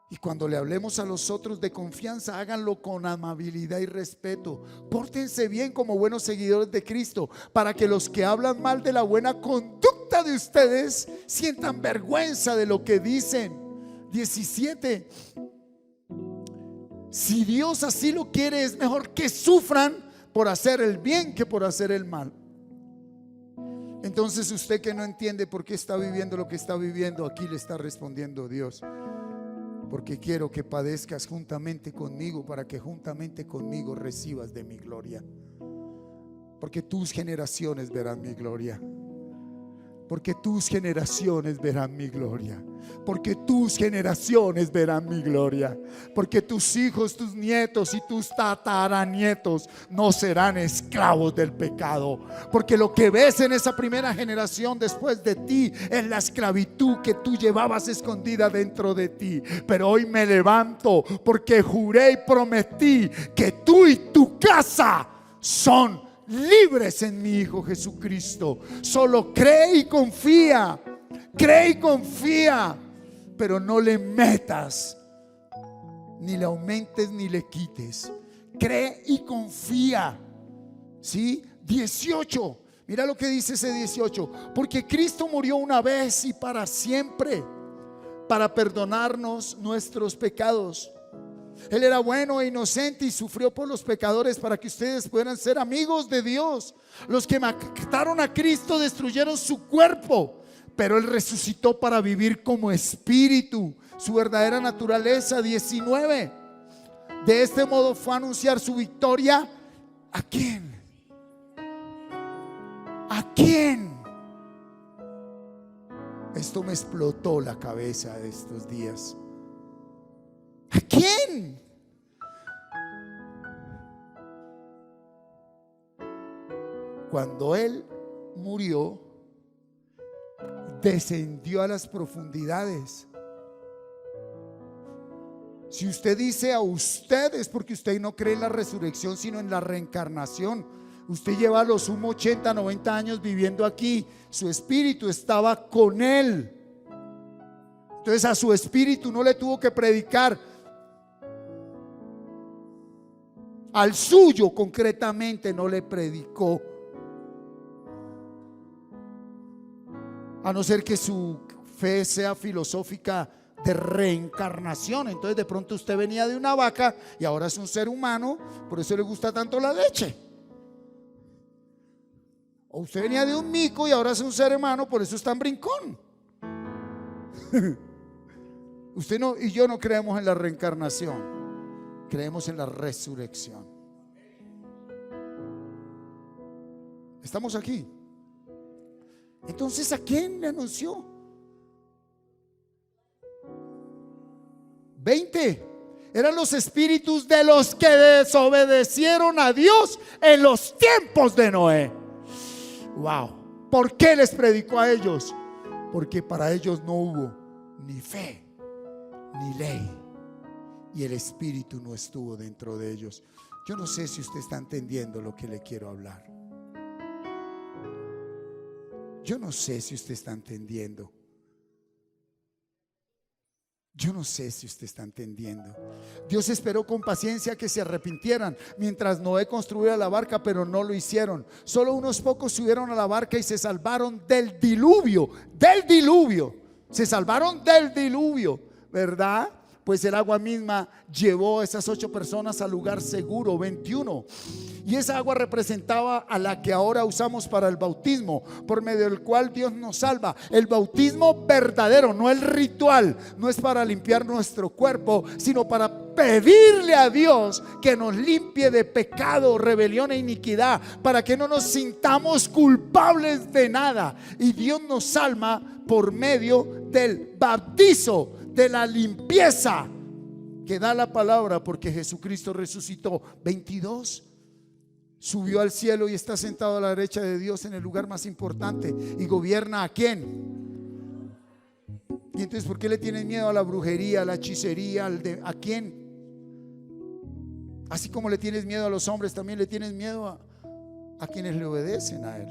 Y cuando le hablemos a los otros de confianza, háganlo con amabilidad y respeto. Pórtense bien como buenos seguidores de Cristo, para que los que hablan mal de la buena conducta de ustedes sientan vergüenza de lo que dicen. 17. Si Dios así lo quiere, es mejor que sufran por hacer el bien que por hacer el mal. Entonces, usted que no entiende por qué está viviendo lo que está viviendo, aquí le está respondiendo Dios: porque quiero que padezcas juntamente conmigo, para que juntamente conmigo recibas de mi gloria. Porque tus generaciones verán mi gloria. Porque tus generaciones verán mi gloria. Porque tus generaciones verán mi gloria. Porque tus hijos, tus nietos y tus tataranietos no serán esclavos del pecado. Porque lo que ves en esa primera generación después de ti es la esclavitud que tú llevabas escondida dentro de ti. Pero hoy me levanto porque juré y prometí que tú y tu casa son libres en mi Hijo Jesucristo. Solo cree y confía. Cree y confía, pero no le metas, ni le aumentes ni le quites. Cree y confía. ¿Sí? 18. Mira lo que dice ese 18. Porque Cristo murió una vez y para siempre para perdonarnos nuestros pecados. Él era bueno e inocente y sufrió por los pecadores para que ustedes puedan ser amigos de Dios. Los que mataron a Cristo destruyeron su cuerpo, pero Él resucitó para vivir como espíritu, su verdadera naturaleza. 19. De este modo fue a anunciar su victoria. ¿A quién? ¿A quién? Esto me explotó la cabeza de estos días. ¿A quién? Cuando Él murió, descendió a las profundidades. Si usted dice a usted, es porque usted no cree en la resurrección, sino en la reencarnación. Usted lleva a lo sumo 80, 90 años viviendo aquí. Su espíritu estaba con Él. Entonces a su espíritu no le tuvo que predicar. Al suyo concretamente no le predicó. A no ser que su fe sea filosófica de reencarnación. Entonces de pronto usted venía de una vaca y ahora es un ser humano, por eso le gusta tanto la leche. O usted venía de un mico y ahora es un ser humano, por eso está en brincón. Usted no y yo no creemos en la reencarnación, creemos en la resurrección. Estamos aquí. Entonces, ¿a quién le anunció? 20 eran los espíritus de los que desobedecieron a Dios en los tiempos de Noé. Wow. ¿Por qué les predicó a ellos? Porque para ellos no hubo ni fe ni ley, y el espíritu no estuvo dentro de ellos. Yo no sé si usted está entendiendo lo que le quiero hablar. Yo no sé si usted está entendiendo. Yo no sé si usted está entendiendo. Dios esperó con paciencia que se arrepintieran mientras Noé construía la barca, pero no lo hicieron. Solo unos pocos subieron a la barca y se salvaron del diluvio. Del diluvio. Se salvaron del diluvio, ¿verdad? Pues el agua misma llevó a esas 8 personas al lugar seguro. 21. Y esa agua representaba a la que ahora usamos para el bautismo, por medio del cual Dios nos salva. El bautismo verdadero, no el ritual, no es para limpiar nuestro cuerpo, sino para pedirle a Dios que nos limpie de pecado, rebelión e iniquidad, para que no nos sintamos culpables de nada. Y Dios nos salva por medio del bautizo, de la limpieza que da la palabra, porque Jesucristo resucitó. 22. Subió al cielo y está sentado a la derecha de Dios en el lugar más importante. ¿Y gobierna a quién? Y entonces, ¿por qué le tienes miedo a la brujería, a la hechicería? ¿A quién? Así como le tienes miedo a los hombres, también le tienes miedo a quienes le obedecen a Él.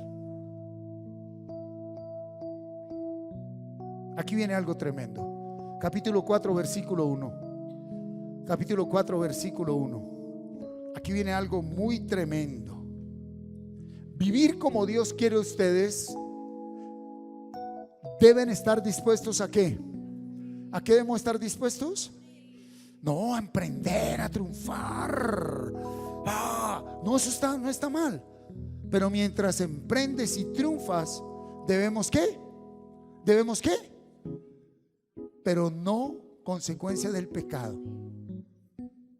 Aquí viene algo tremendo. Capítulo 4, versículo 1. Capítulo 4, versículo 1. Aquí viene algo muy tremendo. Vivir como Dios quiere ustedes, deben estar dispuestos ¿a qué? ¿A qué debemos estar dispuestos? No, a emprender, a triunfar. No, eso no está mal. Pero mientras emprendes y triunfas, debemos ¿qué? ¿Debemos qué? Pero no consecuencia del pecado,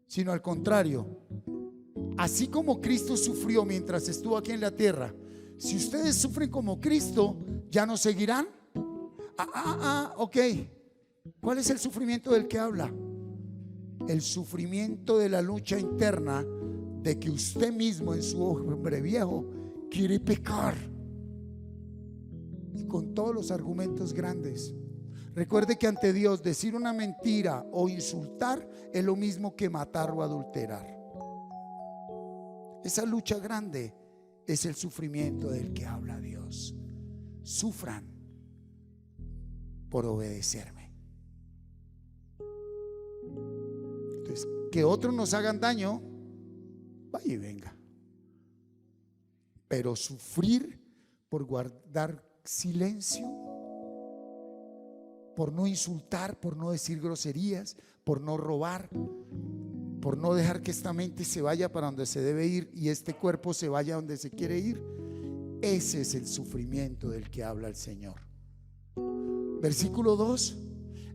sino al contrario. Así como Cristo sufrió mientras estuvo aquí en la tierra, si ustedes sufren como Cristo, ¿ya no seguirán? Ok. ¿Cuál es el sufrimiento del que habla? El sufrimiento de la lucha interna, de que usted mismo en su hombre viejo quiere pecar, y con todos los argumentos grandes. Recuerde que ante Dios decir una mentira o insultar es lo mismo que matar o adulterar. Esa lucha grande es el sufrimiento del que habla Dios. Sufran por obedecerme. Entonces, que otros nos hagan daño, vaya y venga. Pero sufrir por guardar silencio, por no insultar, por no decir groserías, por no robar, por no dejar que esta mente se vaya para donde se debe ir y este cuerpo se vaya donde se quiere ir. Ese es el sufrimiento del que habla el Señor. Versículo 2.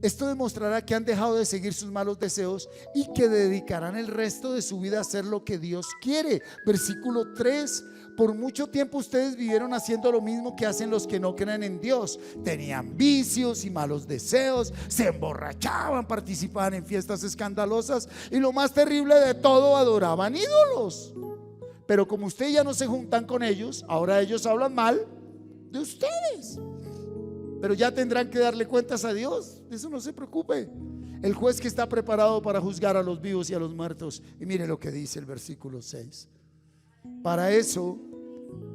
Esto demostrará que han dejado de seguir sus malos deseos y que dedicarán el resto de su vida a hacer lo que Dios quiere. Versículo 3. Por mucho tiempo ustedes vivieron haciendo lo mismo que hacen los que no creen en Dios. Tenían vicios y malos deseos, se emborrachaban, participaban en fiestas escandalosas y lo más terrible de todo, adoraban ídolos. Pero como ustedes ya no se juntan con ellos, ahora ellos hablan mal de ustedes. Pero ya tendrán que darle cuentas a Dios, de eso no se preocupe. El juez que está preparado para juzgar a los vivos y a los muertos. Y mire lo que dice el versículo 6. Para eso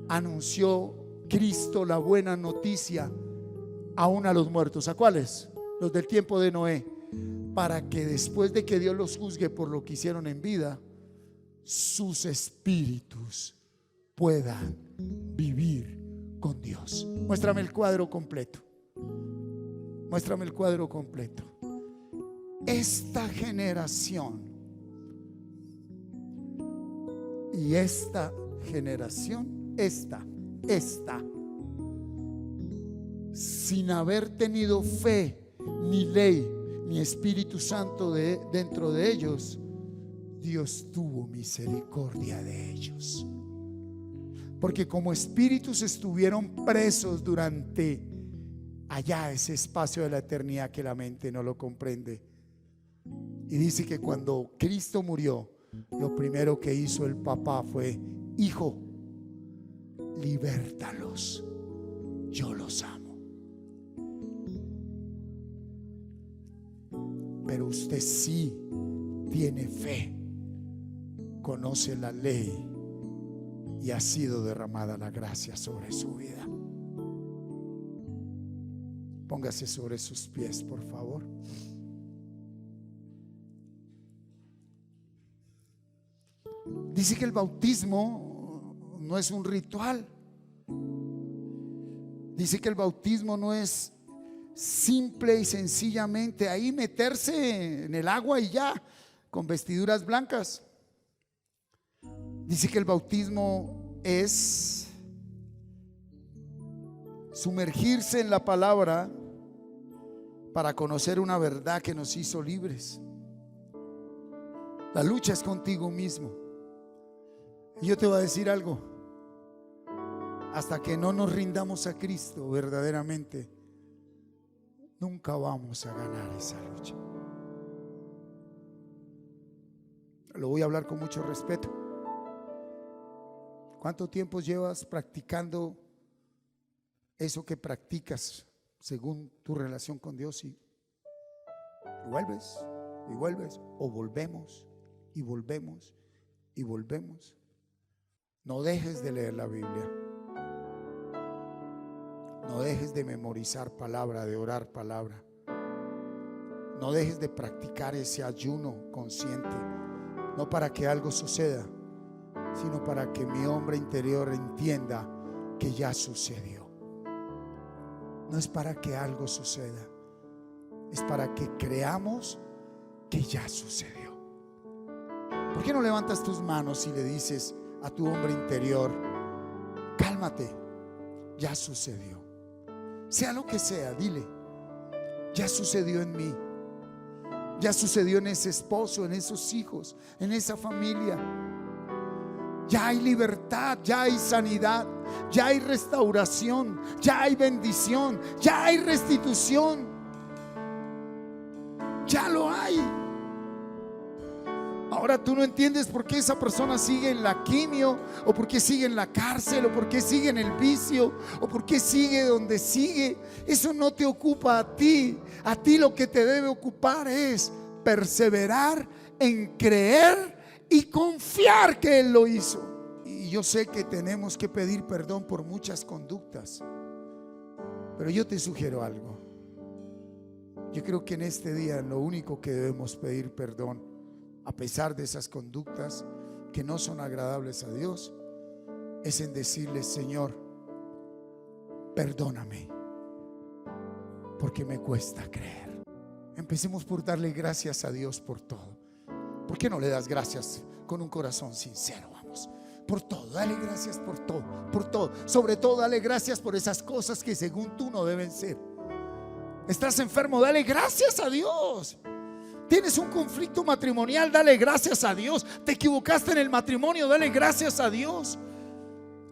anunció Cristo la buena noticia aún a los muertos. ¿A cuáles? Los del tiempo de Noé. Para que después de que Dios los juzgue por lo que hicieron en vida, sus espíritus puedan vivir con Dios. Muéstrame el cuadro completo. Muéstrame el cuadro completo. Esta generación y esta generación, esta, sin haber tenido fe, ni ley, ni Espíritu Santo dentro de ellos, Dios tuvo misericordia de ellos. Porque como espíritus estuvieron presos durante allá ese espacio de la eternidad que la mente no lo comprende. Y dice que cuando Cristo murió, lo primero que hizo el papá fue: hijo, libértalos, yo los amo. Pero usted sí tiene fe, conoce la ley y ha sido derramada la gracia sobre su vida. Póngase sobre sus pies, por favor. Dice que el bautismo no es un ritual. Dice que el bautismo no es simple y sencillamente ahí meterse en el agua y ya, con vestiduras blancas. Dice que el bautismo es sumergirse en la palabra para conocer una verdad que nos hizo libres. La lucha es contigo mismo. Y yo te voy a decir algo: hasta que no nos rindamos a Cristo verdaderamente, nunca vamos a ganar esa lucha. Lo voy a hablar con mucho respeto. ¿Cuánto tiempo llevas practicando eso que practicas según tu relación con Dios? Y vuelves y vuelves, o volvemos y volvemos y volvemos. No dejes de leer la Biblia. No dejes de memorizar palabra, de orar palabra. No dejes de practicar ese ayuno consciente, no para que algo suceda, sino para que mi hombre interior entienda que ya sucedió. No es para que algo suceda, es para que creamos que ya sucedió. ¿Por qué no levantas tus manos y le dices a tu hombre interior: cálmate, ya sucedió? Sea lo que sea, dile: ya sucedió en mí, ya sucedió en ese esposo, en esos hijos, en esa familia. Ya hay libertad, ya hay sanidad, ya hay restauración, ya hay bendición, ya hay restitución. Ya lo hay. Ahora tú no entiendes por qué esa persona sigue en la quimio, o por qué sigue en la cárcel, o por qué sigue en el vicio, o por qué sigue donde sigue. Eso no te ocupa a ti. A ti lo que te debe ocupar es perseverar en creer y confiar que Él lo hizo. Y yo sé que tenemos que pedir perdón por muchas conductas, pero yo te sugiero algo. Yo creo que en este día lo único que debemos pedir perdón, a pesar de esas conductas que no son agradables a Dios, es en decirle: Señor, perdóname, porque me cuesta creer. Empecemos por darle gracias a Dios por todo. ¿Por qué no le das gracias con un corazón sincero? Vamos, por todo, dale gracias por todo, por todo. Sobre todo dale gracias por esas cosas que según tú no deben ser. Estás enfermo, dale gracias a Dios. Tienes un conflicto matrimonial, dale gracias a Dios. Te equivocaste en el matrimonio, dale gracias a Dios.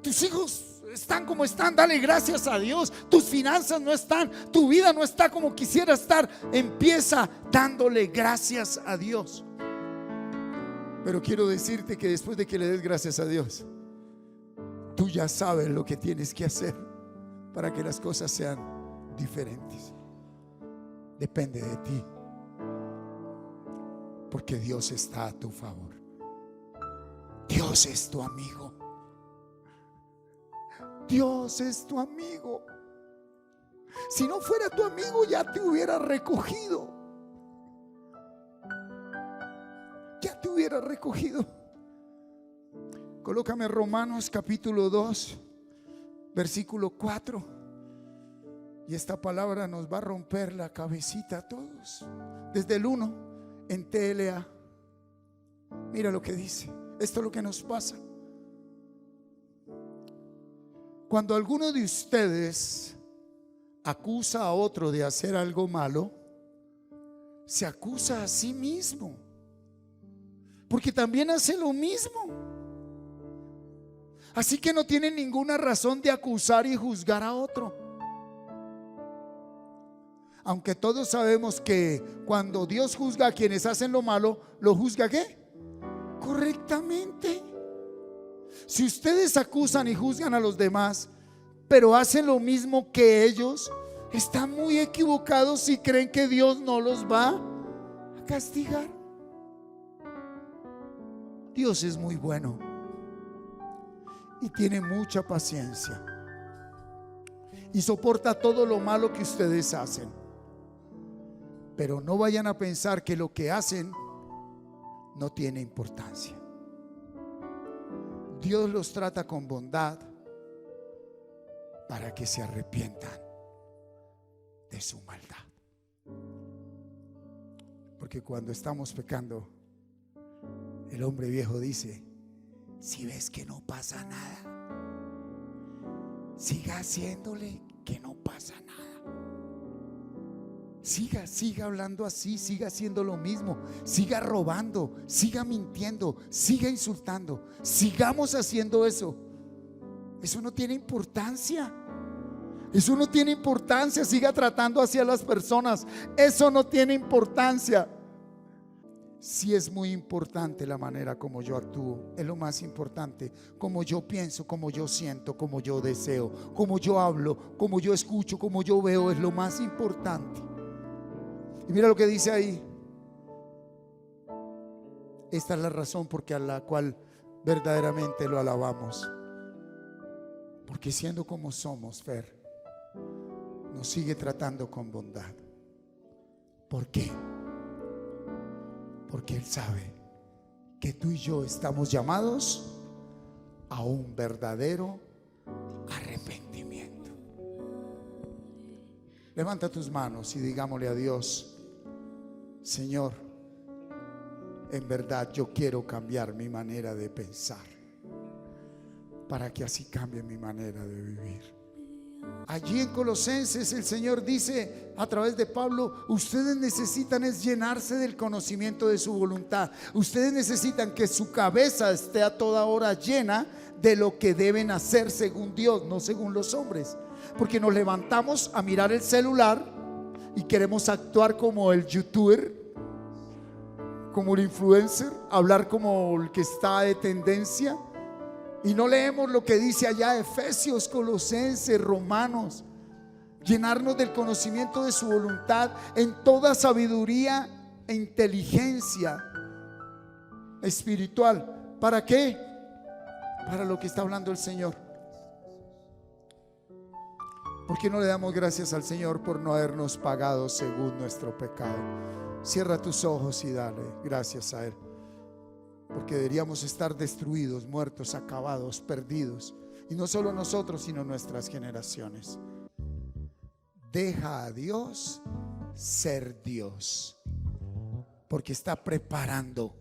Tus hijos están como están, dale gracias a Dios. Tus finanzas no están, tu vida no está como quisiera estar. Empieza dándole gracias a Dios. Pero quiero decirte que después de que le des gracias a Dios, tú ya sabes lo que tienes que hacer para que las cosas sean diferentes. Depende de ti, porque Dios está a tu favor. Dios es tu amigo. Dios es tu amigo. Si no fuera tu amigo, ya te hubiera recogido. Ya te hubiera recogido. Colócame Romanos capítulo 2, versículo 4. Y esta palabra nos va a romper la cabecita a todos. Desde el 1 en TLA. Mira lo que dice. Esto es lo que nos pasa. Cuando alguno de ustedes acusa a otro de hacer algo malo, se acusa a sí mismo, porque también hace lo mismo. Así que no tiene ninguna razón de acusar y juzgar a otro. Aunque todos sabemos que cuando Dios juzga a quienes hacen lo malo, ¿lo juzga qué? Correctamente. Si ustedes acusan y juzgan a los demás, pero hacen lo mismo que ellos, están muy equivocados si creen que Dios no los va a castigar. Dios es muy bueno y tiene mucha paciencia y soporta todo lo malo que ustedes hacen. Pero no vayan a pensar que lo que hacen no tiene importancia. Dios los trata con bondad para que se arrepientan de su maldad. Porque cuando estamos pecando, el hombre viejo dice: si ves que no pasa nada, siga haciéndole que no pasa nada. Siga hablando así, siga haciendo lo mismo, siga robando, siga mintiendo, siga insultando. Sigamos haciendo eso. Eso no tiene importancia. Eso no tiene importancia. Siga tratando así a las personas. Eso no tiene importancia. Sí es muy importante la manera como yo actúo. Es lo más importante. Como yo pienso, como yo siento, como yo deseo, como yo hablo, como yo escucho, como yo veo. Es lo más importante. Y mira lo que dice ahí. Esta es la razón por la cual verdaderamente lo alabamos. Porque siendo como somos, Fer, nos sigue tratando con bondad. ¿Por qué? Porque Él sabe que tú y yo estamos llamados a un verdadero arrepentimiento. Levanta tus manos y digámosle a Dios: Señor, en verdad yo quiero cambiar mi manera de pensar, para que así cambie mi manera de vivir. Allí en Colosenses el Señor dice a través de Pablo: ustedes necesitan es llenarse del conocimiento de su voluntad. Ustedes necesitan que su cabeza esté a toda hora llena de lo que deben hacer según Dios, no según los hombres. Porque nos levantamos a mirar el celular y queremos actuar como el youtuber, como el influencer, hablar como el que está de tendencia, y no leemos lo que dice allá Efesios, Colosenses, Romanos. Llenarnos del conocimiento de su voluntad en toda sabiduría e inteligencia espiritual. ¿Para qué? Para lo que está hablando el Señor. ¿Por qué no le damos gracias al Señor por no habernos pagado según nuestro pecado? Cierra tus ojos y dale gracias a Él. Porque deberíamos estar destruidos, muertos, acabados, perdidos. Y no solo nosotros, sino nuestras generaciones. Deja a Dios ser Dios, porque está preparando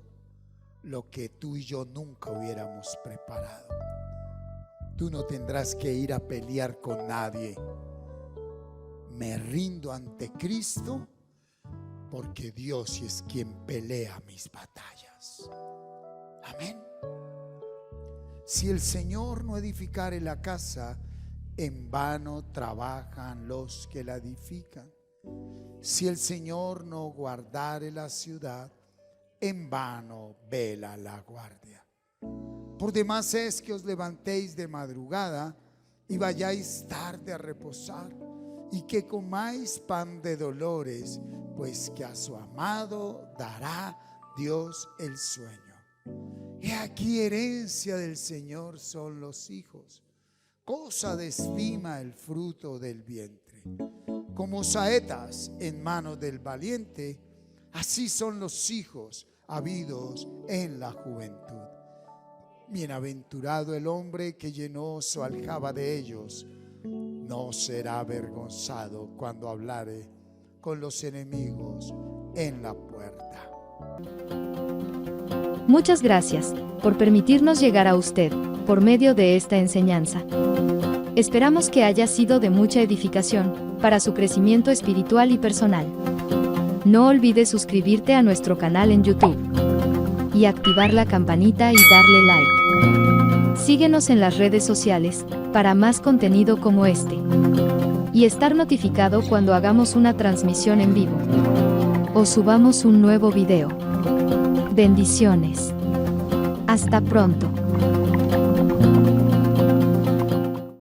lo que tú y yo nunca hubiéramos preparado. Tú no tendrás que ir a pelear con nadie, me rindo ante Cristo, porque Dios es quien pelea mis batallas. Amén. Si el Señor no edificare la casa, en vano trabajan los que la edifican. Si el Señor no guardare la ciudad, en vano vela la guardia. Por demás es que os levantéis de madrugada y vayáis tarde a reposar, y que comáis pan de dolores, pues que a su amado dará Dios el sueño. He aquí, herencia del Señor son los hijos, cosa de estima el fruto del vientre. Como saetas en manos del valiente, así son los hijos habidos en la juventud. Bienaventurado el hombre que llenó su aljaba de ellos, no será avergonzado cuando hablare con los enemigos en la puerta. Muchas gracias por permitirnos llegar a usted por medio de esta enseñanza. Esperamos que haya sido de mucha edificación para su crecimiento espiritual y personal. No olvides suscribirte a nuestro canal en YouTube y activar la campanita y darle like. Síguenos en las redes sociales para más contenido como este y estar notificado cuando hagamos una transmisión en vivo o subamos un nuevo video. Bendiciones. Hasta pronto.